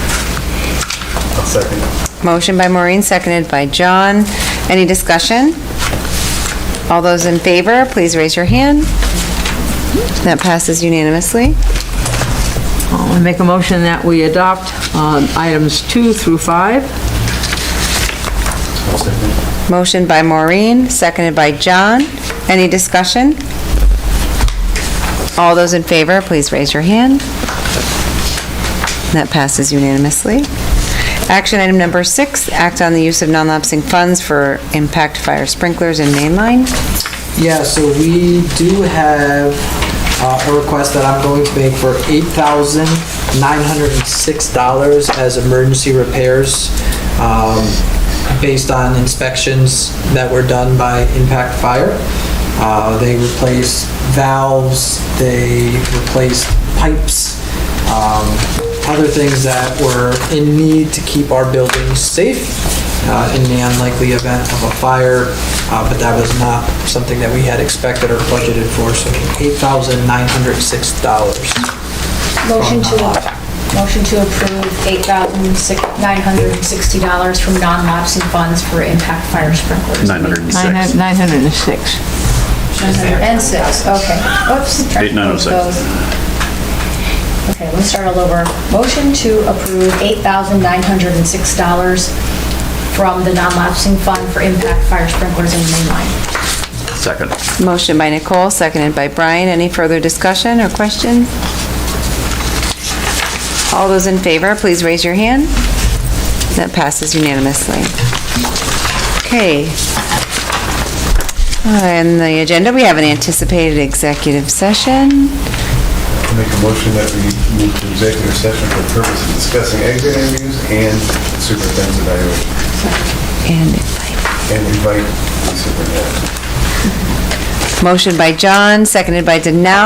S5: I'll second.
S4: Motion by Maureen, seconded by John. Any discussion? All those in favor, please raise your hand. That passes unanimously.
S14: I'll make a motion that we adopt items 2 through 5.
S5: I'll second.
S4: Motion by Maureen, seconded by John. Any discussion? All those in favor, please raise your hand. That passes unanimously. Action item number 6, act on the use of non-lapsing funds for impact fire sprinklers in mainline.
S2: Yeah, so we do have a request that I'm going to make for $8,906 as emergency repairs, based on inspections that were done by Impact Fire. They replaced valves, they replaced pipes, other things that were in need to keep our buildings safe in the unlikely event of a fire, but that was not something that we had expected or budgeted for, so $8,906.
S9: Motion to approve $8,960 from non-lapsing funds for impact fire sprinklers.
S8: 906.
S14: 906.
S9: 906, okay. Oops.
S8: 8,906.
S9: Okay, let's start all over. Motion to approve $8,906 from the non-lapsing fund for impact fire sprinklers in mainline.
S8: Second.
S4: Motion by Nicole, seconded by Brian. Any further discussion or questions? All those in favor, please raise your hand. That passes unanimously. Okay. On the agenda, we have an anticipated executive session.
S5: I'll make a motion that we move to executive session for the purpose of discussing exit interviews and superintendent's evaluation.
S4: And
S5: invite the superintendent.
S4: motion by John, seconded by Danell.